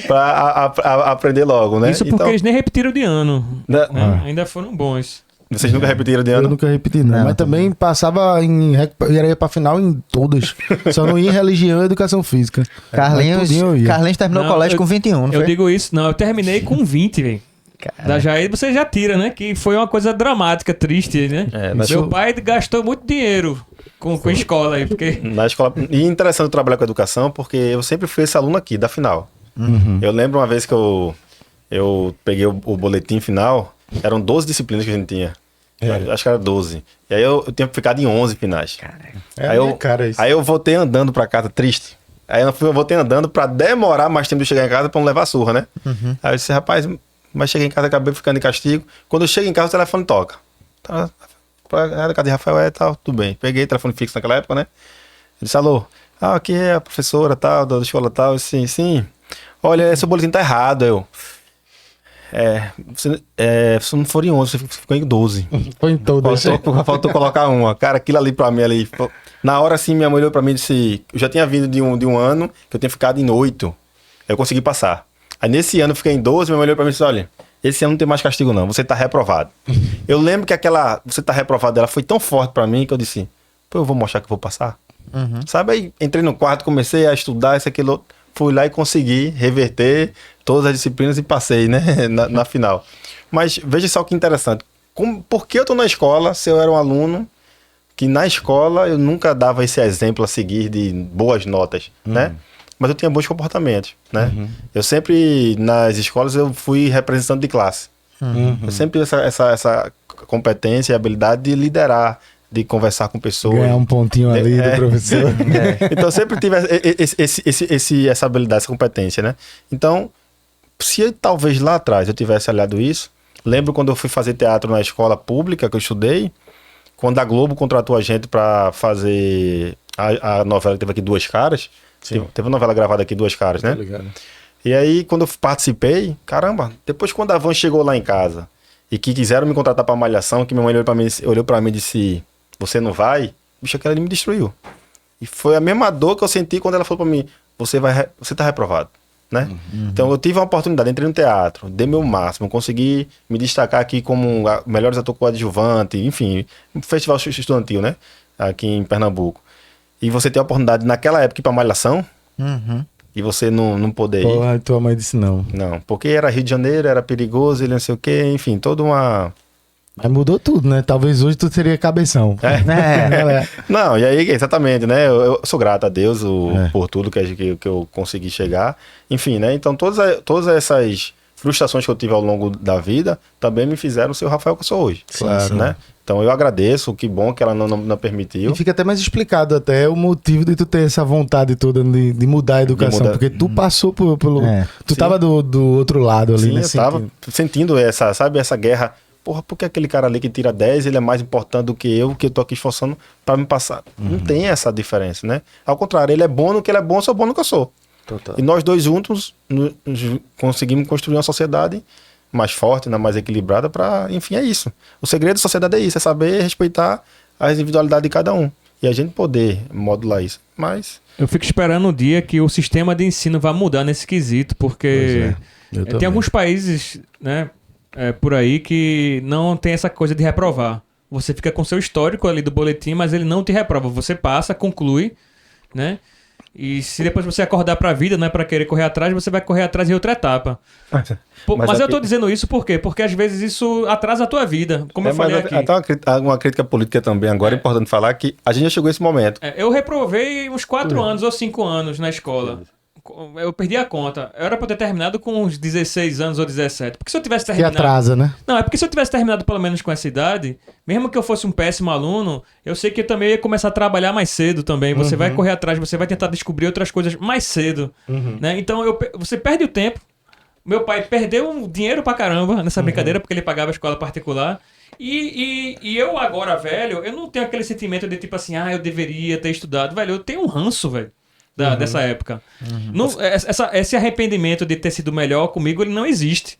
para aprender logo, né? Isso porque eles nem repetiram de ano. Né? Ainda foram bons. Vocês nunca repetiram de Eu ano? nunca repeti, não. Mas também passava ia pra final em todas. Só não ia em religião e educação física. Mas tudinho eu ia. Carlinhos terminou o colégio com 21, não Eu foi? digo isso, não, eu terminei com 20, velho. Da Jair você já tira, né? Que foi uma coisa dramática, triste, né? Meu pai gastou muito dinheiro com escola aí, porque... Na escola. E interessante trabalhar com educação, porque eu sempre fui esse aluno aqui, da final. Eu lembro uma vez que eu peguei o boletim final, eram 12 disciplinas que a gente tinha. Acho que era 12. E aí eu tinha ficado em 11 finais. Aí eu voltei andando pra casa, triste. Aí eu voltei andando pra demorar mais tempo de chegar em casa pra não levar surra, né? Aí eu disse, rapaz, mas cheguei em casa, acabei ficando de castigo. Quando eu chego em casa, o telefone toca. Tá, pra casa de Rafael, tal, tudo bem. Peguei telefone fixo naquela época, né? Ele disse, alô, aqui é a professora, tal, da escola, tal. Sim. Olha, seu boletim tá errado. Eu... se não for em 11, você ficou em 12. Foi em todas. Faltou colocar uma. Cara, aquilo ali pra mim ali. Na hora assim, minha mãe olhou pra mim e disse: eu já tinha vindo de um ano que eu tinha ficado em 8. Eu consegui passar. Aí nesse ano eu fiquei em 12, minha mãe olhou pra mim e disse: olha, esse ano não tem mais castigo, não. Você tá reprovado. Eu lembro que você tá reprovado dela foi tão forte pra mim que eu disse: pô, eu vou mostrar que eu vou passar. Sabe? Aí entrei no quarto, comecei a estudar isso, aquilo. Fui lá e consegui reverter todas as disciplinas e passei, né? na final. Mas veja só que interessante. Por que eu tô na escola se eu era um aluno que na escola eu nunca dava esse exemplo a seguir de boas notas, né? Mas eu tinha bons comportamentos, né? Eu sempre, nas escolas, eu fui representante de classe. Eu sempre tive essa competência e habilidade de liderar de conversar com pessoas. Ganhar um pontinho ali do professor. Então, eu sempre tive essa habilidade, essa competência, né? Então, se talvez lá atrás eu tivesse olhado isso, lembro quando eu fui fazer teatro na escola pública que eu estudei, quando a Globo contratou a gente para fazer a novela que teve aqui Duas Caras. Teve uma novela gravada aqui Duas Caras, né? E aí, quando eu participei, caramba, depois quando a Van chegou lá em casa e que quiseram me contratar pra Malhação, que minha mãe olhou pra mim e disse, você não vai? Bicho, aquela ali me destruiu. E foi a mesma dor que eu senti quando ela falou pra mim, você tá reprovado, né? Então eu tive uma oportunidade, entrei no teatro, dei meu máximo, consegui me destacar aqui como melhores ator coadjuvante, enfim, um festival estudantil, né? Aqui em Pernambuco. E você ter a oportunidade naquela época ir pra Malhação, e você não poder ir. Porra, tua mãe disse não. Não, porque era Rio de Janeiro, era perigoso, ele não sei o quê, enfim, toda uma... Mas mudou tudo, né? Talvez hoje tu seria cabeção. Não, e aí, exatamente, né? Eu sou grato a Deus por tudo que eu consegui chegar. Enfim, né? Então, todas essas frustrações que eu tive ao longo da vida também me fizeram ser o Rafael que eu sou hoje. Claro. Né? Então, eu agradeço, que bom que ela não permitiu. E fica até mais explicado até o motivo de tu ter essa vontade toda de mudar a educação. Porque tu passou pelo... Tu tava do outro lado ali, Sim, né? eu tava sentindo essa guerra. Porra, por que aquele cara ali que tira 10, ele é mais importante do que eu tô aqui esforçando pra me passar? Não tem essa diferença, né? Ao contrário, ele é bom no que ele é bom, eu sou bom no que eu sou. Total. E nós dois juntos conseguimos construir uma sociedade mais forte, mais equilibrada enfim, é isso. O segredo da sociedade é isso, é saber respeitar a individualidade de cada um. E a gente poder modular isso. Mas... Eu fico esperando o dia que o sistema de ensino vai mudar nesse quesito, porque tem alguns países, né, por aí que não tem essa coisa de reprovar. Você fica com seu histórico ali do boletim, mas ele não te reprova. Você passa, conclui, né? E se depois você acordar pra vida, não é pra querer correr atrás, você vai correr atrás em outra etapa. Mas eu tô dizendo isso por quê? Porque às vezes isso atrasa a tua vida, como eu falei aqui. Até uma crítica política também agora, é importante falar que a gente já chegou a esse momento. Eu reprovei uns 4 anos ou 5 anos na escola. Eu perdi a conta. Eu era pra ter terminado com uns 16 anos ou 17. Porque se eu tivesse terminado... Que atrasa, né? Não, é porque se eu tivesse terminado pelo menos com essa idade, mesmo que eu fosse um péssimo aluno, eu sei que eu também ia começar a trabalhar mais cedo também. Você vai correr atrás, você vai tentar descobrir outras coisas mais cedo. Né? Então você perde o tempo. Meu pai perdeu dinheiro pra caramba nessa brincadeira, porque ele pagava escola particular. E eu agora, velho, eu não tenho aquele sentimento de tipo assim, eu deveria ter estudado. Velho, eu tenho um ranço, velho. Dessa época. Não, esse arrependimento de ter sido melhor comigo, ele não existe.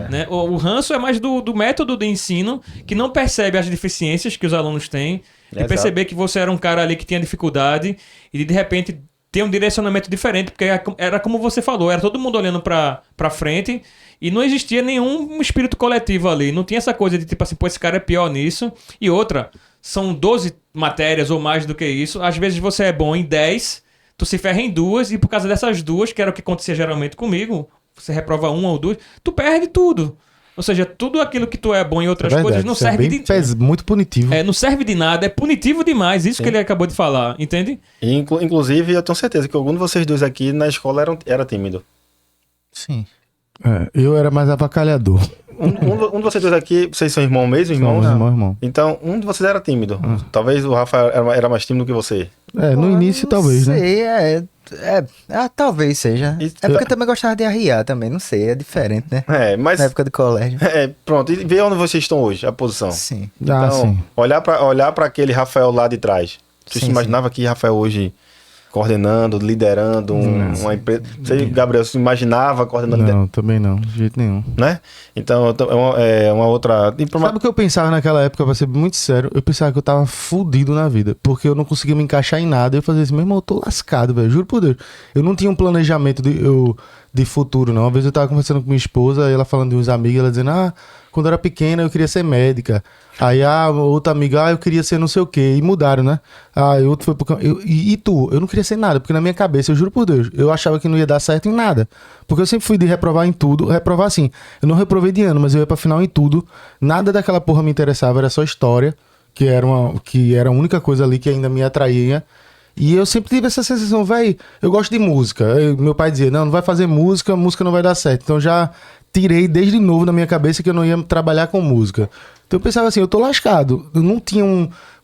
Né? O ranço é mais do método de ensino, que não percebe as deficiências que os alunos têm, de perceber que você era um cara ali que tinha dificuldade e de repente ter um direcionamento diferente, porque era como você falou, era todo mundo olhando pra frente e não existia nenhum espírito coletivo ali. Não tinha essa coisa de tipo assim, pô, esse cara é pior nisso. E outra, são 12 matérias ou mais do que isso. Às vezes você é bom em 10, tu se ferra em 2, e por causa dessas 2, que era o que acontecia geralmente comigo, você reprova 1 ou 2, tu perde tudo. Ou seja, tudo aquilo que tu é bom em outras coisas não serve de... muito punitivo. Não serve de nada, é punitivo demais, isso que ele acabou de falar, entende? Inclusive, eu tenho certeza que algum de vocês dois aqui na escola era tímido. Sim. Eu era mais avacalhador. Um de vocês dois aqui, vocês são irmão mesmo? Irmão. Então, um de vocês era tímido. Talvez o Rafa era mais tímido que você. No início talvez, né? Sei, talvez seja. É porque eu também gostava de arriar também, não sei, é diferente, né? Mas... Na época do colégio. Pronto, e vê onde vocês estão hoje, a posição. Sim. Então, sim. olhar pra aquele Rafael lá de trás. Você se imaginava que Rafael hoje... coordenando, liderando uma empresa. Você, Gabriel, se imaginava coordenando? Não, também não, de jeito nenhum. Né? Então, é uma outra... Sabe o que eu pensava naquela época, pra ser muito sério? Eu pensava que eu tava fudido na vida, porque eu não conseguia me encaixar em nada. Eu fazia assim, meu irmão, eu tô lascado, velho, juro por Deus. Eu não tinha um planejamento de futuro, não. Uma vez eu tava conversando com minha esposa, ela falando de uns amigos, ela dizendo, quando eu era pequena eu queria ser médica. Aí a outra amiga, eu queria ser não sei o quê. E mudaram, né? Aí outro foi pro... E tu? Eu não queria ser nada, porque na minha cabeça, eu juro por Deus, eu achava que não ia dar certo em nada. Porque eu sempre fui de reprovar em tudo. Reprovar assim, eu não reprovei de ano, mas eu ia pra final em tudo. Nada daquela porra me interessava, era só história, que era a única coisa ali que ainda me atraía. E eu sempre tive essa sensação, velho, eu gosto de música. Meu pai dizia, não vai fazer música não vai dar certo. Então já tirei desde novo na minha cabeça que eu não ia trabalhar com música. Então eu pensava assim, eu tô lascado. Eu não tinha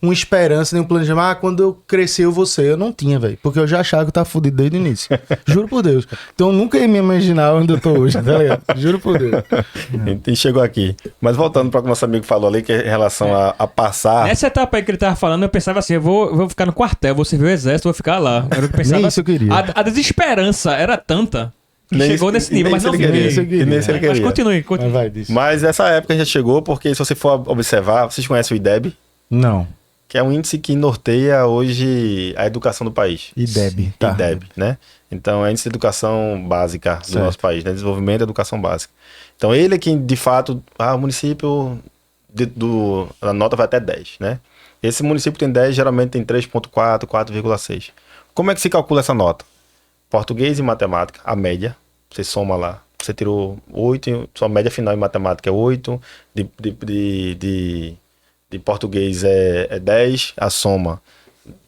uma esperança, nem um planejamento. Quando eu crescer eu vou ser. Eu não tinha, velho. Porque eu já achava que eu tava fudido desde o início. Juro por Deus. Então eu nunca ia me imaginar onde eu tô hoje, tá ligado? Juro por Deus. E chegou aqui. Mas voltando para o que nosso amigo falou ali, que é em relação a passar... Nessa etapa aí que ele tava falando, eu pensava assim, eu vou ficar no quartel, vou servir o exército, vou ficar lá. Eu pensava, Nem isso eu queria. A desesperança era tanta que Nem chegou isso- nesse nível, nem mas isso não ele queria. fiquei. E nem isso ele Mas queria. continue. Mas vai disso. Mas essa época já chegou, porque se você for observar, vocês conhecem o IDEB, Não. que é um índice que norteia hoje a educação do país. IDEB, tá. IDEB, né? Então é índice de educação básica do Certo. nosso país, né? Desenvolvimento da educação básica. Então ele é quem, de fato, o município, a nota vai até 10, né? Esse município tem 10, geralmente tem 3,4, 4,6. Como é que se calcula essa nota? Português e matemática, a média, você soma lá. Você tirou 8, sua média final em matemática é 8, de português é 10, a soma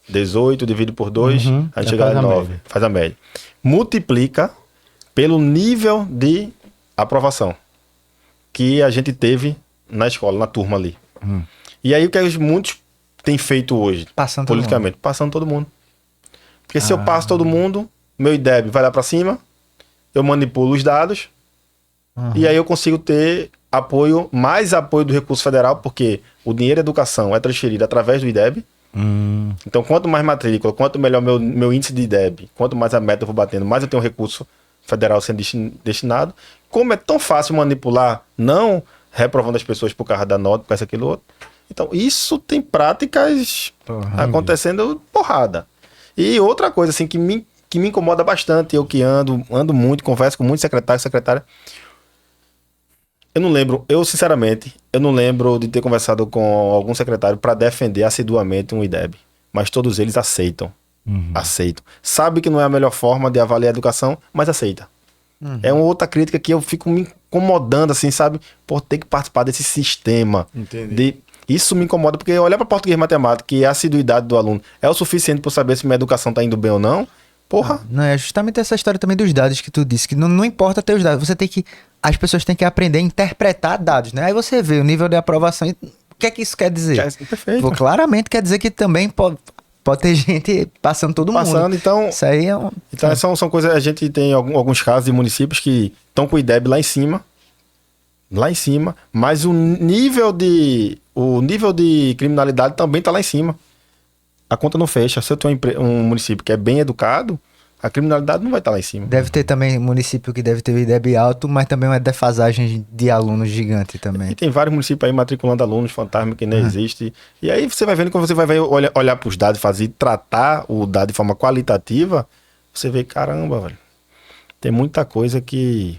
18, divide por 2, Uhum, a gente já chega faz a a 9, média. faz a média. Multiplica pelo nível de aprovação que a gente teve na escola, na turma ali. E aí o que muitos têm feito hoje, Passando todo politicamente? Passando todo mundo. Porque se eu passo todo mundo, meu IDEB vai lá para cima, eu manipulo os dados, e aí eu consigo ter apoio, mais apoio do recurso federal, porque o dinheiro da educação é transferido através do IDEB. Então, quanto mais matrícula, quanto melhor meu índice de IDEB, quanto mais a meta eu vou batendo, mais eu tenho recurso federal sendo destinado. Como é tão fácil manipular, não reprovando as pessoas por causa da nota, por causa daquilo outro. Então, isso tem práticas acontecendo porrada. E outra coisa, assim, que me incomoda bastante, eu que ando muito, converso com muitos secretários, secretária. Sinceramente, eu não lembro de ter conversado com algum secretário para defender assiduamente um IDEB. Mas todos eles aceitam. Aceitam. Sabe que não é a melhor forma de avaliar a educação, mas aceita. É uma outra crítica que eu fico me incomodando, assim, sabe? Por ter que participar desse sistema. Entendi. Isso me incomoda, porque olhar para português e matemática e a assiduidade do aluno é o suficiente para saber se minha educação está indo bem ou não. Porra. Não, é justamente essa história também dos dados que tu disse, que não importa ter os dados, as pessoas têm que aprender a interpretar dados, né? Aí você vê o nível de aprovação e o que é que isso quer dizer? Perfeito. Pô, claramente quer dizer que também pode ter gente passando todo Passando, mundo. então... Isso aí é um... Então são coisas, a gente tem alguns casos de municípios que estão com o IDEB lá em cima, mas o nível de criminalidade também está lá em cima. A conta não fecha. Se eu tenho um município que é bem educado, a criminalidade não vai estar lá em cima. Deve ter também município que deve ter o IDEB alto, mas também uma defasagem de alunos gigante também. E tem vários municípios aí matriculando alunos fantasma que nem existe. E aí você vai vendo, quando você vai ver, olhar para os dados, tratar o dado de forma qualitativa, você vê, caramba, velho, tem muita coisa que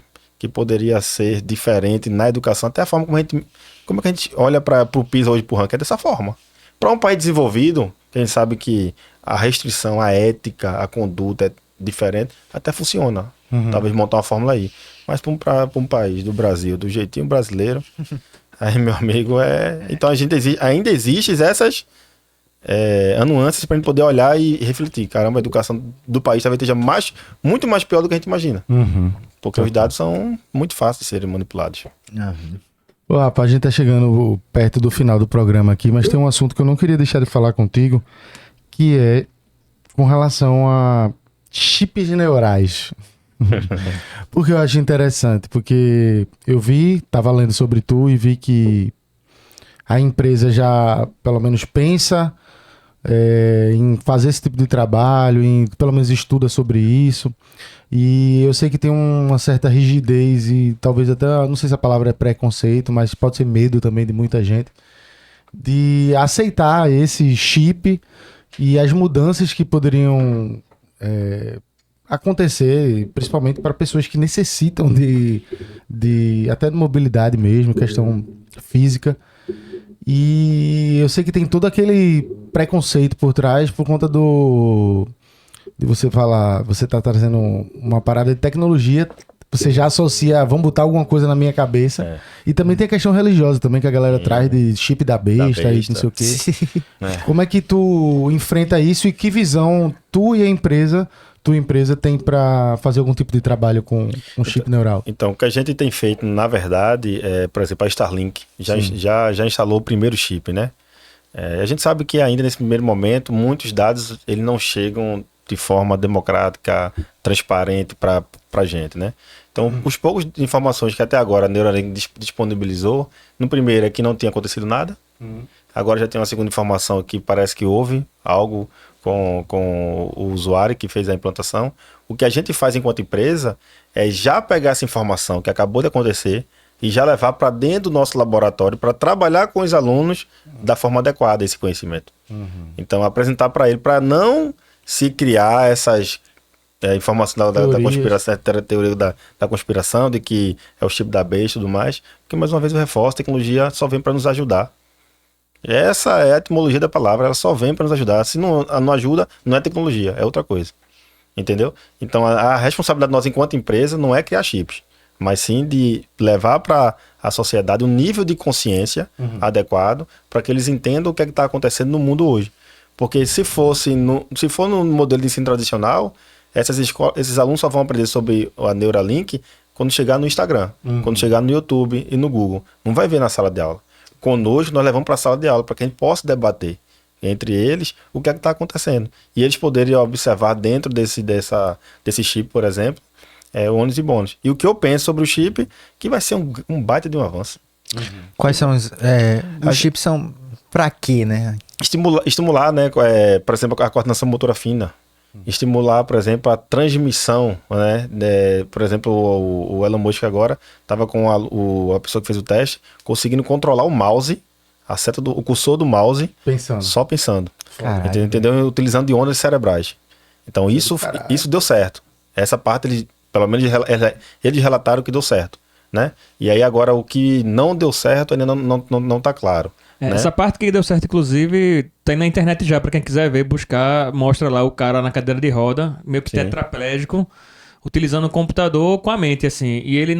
poderia ser diferente na educação, até a forma como é que a gente olha para o PISA hoje, pro ranking, é dessa forma. Para um país desenvolvido, que a gente sabe que a restrição, a ética, a conduta é diferente, até funciona. Talvez montar uma fórmula aí. Mas para um país do Brasil, do jeitinho brasileiro, aí, meu amigo, então ainda existem essas nuances para a gente poder olhar e refletir. Caramba, a educação do país talvez esteja muito mais pior do que a gente imagina. Porque os dados são muito fáceis de serem manipulados. Ô, rapaz, a gente tá chegando perto do final do programa aqui, mas tem um assunto que eu não queria deixar de falar contigo, que é com relação a chips neurais. Porque eu acho interessante, porque eu tava lendo sobre tu e vi que a empresa já, pelo menos, pensa em fazer esse tipo de trabalho, pelo menos estuda sobre isso. E eu sei que tem uma certa rigidez e talvez até, não sei se a palavra é preconceito, mas pode ser medo também de muita gente, de aceitar esse chip e as mudanças que poderiam acontecer, principalmente para pessoas que necessitam até de mobilidade mesmo, questão física. E eu sei que tem todo aquele preconceito por trás por conta de você falar, você tá trazendo uma parada de tecnologia, você já associa, vamos botar alguma coisa na minha cabeça. E também tem a questão religiosa também, que a galera traz de chip da besta e não sei o quê. Como é que tu enfrenta isso e que visão tu e a empresa tua empresa tem para fazer algum tipo de trabalho com chip neural? Então, o que a gente tem feito, na verdade, por exemplo, a Starlink já instalou o primeiro chip, né? A gente sabe que ainda nesse primeiro momento, muitos dados eles não chegam de forma democrática, transparente para a gente, né? Então, os poucos informações que até agora a Neuralink disponibilizou, no primeiro é que não tinha acontecido nada, agora já tem uma segunda informação que parece que houve algo com o usuário que fez a implantação. O que a gente faz enquanto empresa é já pegar essa informação que acabou de acontecer e já levar para dentro do nosso laboratório para trabalhar com os alunos da forma adequada esse conhecimento. Então, apresentar para ele, para não se criar essas informações da conspiração, teoria da conspiração, de que é o chip da besta e tudo mais, porque, mais uma vez, eu reforço, a tecnologia só vem para nos ajudar. Essa é a etimologia da palavra, ela só vem para nos ajudar. Se não ajuda, não é tecnologia, é outra coisa. Entendeu? Então, a responsabilidade de nós, enquanto empresa, não é criar chips, mas sim de levar para a sociedade um nível de consciência adequado para que eles entendam o que está acontecendo no mundo hoje. Porque se for no modelo de ensino tradicional, esses alunos só vão aprender sobre a Neuralink quando chegar no Instagram, quando chegar no YouTube e no Google. Não vai ver na sala de aula. Conosco, nós levamos para a sala de aula para que a gente possa debater entre eles o que é que está acontecendo. E eles poderem observar dentro desse chip, por exemplo, ônus e bônus. E o que eu penso sobre o chip, que vai ser um baita de um avanço. Quais são os chips são para quê, né? Estimular, né, por exemplo, a coordenação motora fina. Estimular, por exemplo, a transmissão, né? Por exemplo, o Elon Musk agora estava com a pessoa que fez o teste, conseguindo controlar o mouse, a seta o cursor do mouse, só pensando. Caralho. Entendeu? Utilizando iones cerebrais. Então, isso deu certo. Essa parte, pelo menos, eles relataram que deu certo, né? E aí, agora, o que não deu certo ainda não está claro. Né? Essa parte que deu certo, inclusive, tem na internet já, pra quem quiser ver, buscar, mostra lá o cara na cadeira de roda, meio que tetraplégico, utilizando o computador com a mente, assim. E ele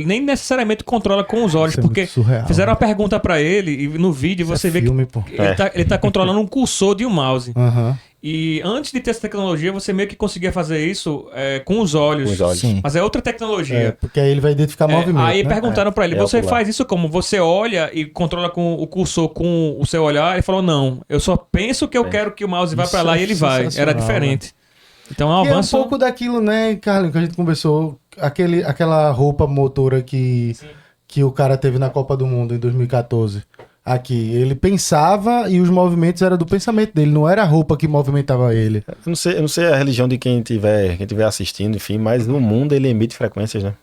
nem necessariamente controla com os olhos, porque surreal, fizeram uma pergunta pra ele, e no vídeo você vê filme, que ele tá controlando um cursor de um mouse. Aham. E antes de ter essa tecnologia, você meio que conseguia fazer isso com os olhos. Com os olhos. Sim. Mas é outra tecnologia. Porque aí ele vai identificar movimento. Aí né? perguntaram pra ele, você ocular. faz isso como? Você olha e controla com o cursor com o seu olhar? Ele falou, não, eu só penso que eu quero que o mouse vá Isso pra lá é e ele vai. Era sensacional, diferente. Então é um E é um avanço... pouco daquilo, né, Carlinhos, que a gente conversou, aquela roupa motora que o cara teve na Copa do Mundo em 2014. Aqui, ele pensava e os movimentos eram do pensamento dele, não era a roupa que movimentava ele. Eu não sei a religião de quem tiver assistindo, enfim, mas no mundo ele emite frequências, né?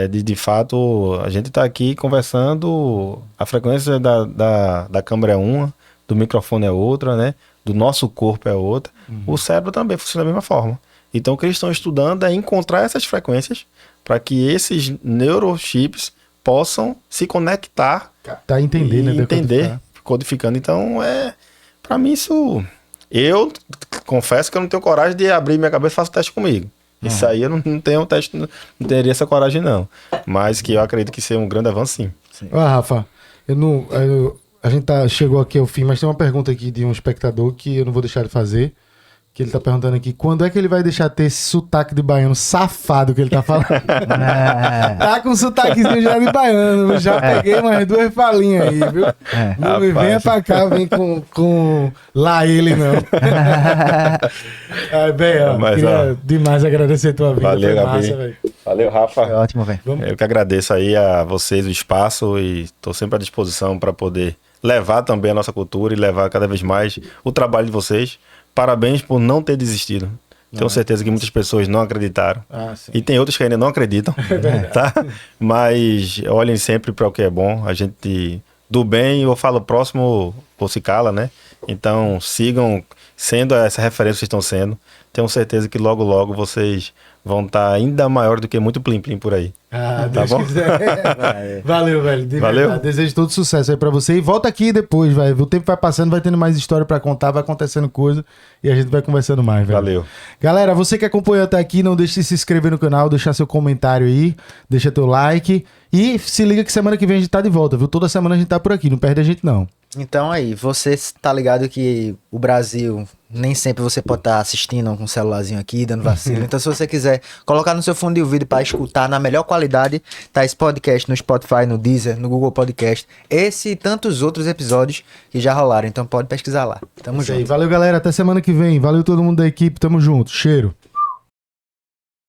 De fato, a gente está aqui conversando, a frequência da câmera é uma, do microfone é outra, né? Do nosso corpo é outra. O cérebro também funciona da mesma forma. Então, o que eles estão estudando é encontrar essas frequências para que esses neurochips possam se conectar Tá entendendo, e né? entender, codificando. Então, para mim isso... Eu confesso que eu não tenho coragem de abrir minha cabeça e faço teste comigo. Isso aí eu não tenho teste, não teria essa coragem não. Mas que eu acredito que seja um grande avanço, sim. Rafa, a gente chegou aqui ao fim, mas tem uma pergunta aqui de um espectador que eu não vou deixar de fazer. Que ele tá perguntando aqui, quando é que ele vai deixar ter esse sotaque de baiano safado que ele tá falando? Tá com sotaquezinho já de baiano, já peguei umas 2 falinhas aí, viu? Não me venha pra cá, vem com lá ele não. Queria demais agradecer a tua vida. Valeu, foi Gabi. massa, velho. Valeu, Rafa. Foi ótimo, velho. Eu que agradeço aí a vocês o espaço e estou sempre à disposição para poder levar também a nossa cultura e levar cada vez mais o trabalho de vocês. Parabéns por não ter desistido. Tenho certeza que muitas pessoas não acreditaram. E tem outras que ainda não acreditam, tá? Mas olhem sempre para o que é bom. A gente, do bem, eu falo próximo, ou se cala, né? Então sigam sendo essa referência que vocês estão sendo. Tenho certeza que logo, logo vocês vão estar ainda maior do que muito plim-plim por aí. Ah, Tá Deus bom? quiser. Valeu, velho. Valeu. Verdade. Desejo todo sucesso aí pra você. E volta aqui depois, velho. O tempo vai passando, vai tendo mais história pra contar, vai acontecendo coisa e a gente vai conversando mais, velho. Valeu. Galera, você que acompanhou até aqui, não deixe de se inscrever no canal, deixar seu comentário aí, deixa teu like e se liga que semana que vem a gente tá de volta, viu? Toda semana a gente tá por aqui, não perde a gente não. Então aí, você tá ligado que o Brasil, nem sempre você pode estar assistindo com um celularzinho aqui, dando vacilo. Então se você quiser colocar no seu fundo de ouvido para escutar na melhor qualidade, tá esse podcast no Spotify, no Deezer, no Google Podcast. Esse e tantos outros episódios que já rolaram. Então pode pesquisar lá. Tamo Isso aí. junto. Valeu, galera. Até semana que vem. Valeu todo mundo da equipe. Tamo junto. Cheiro.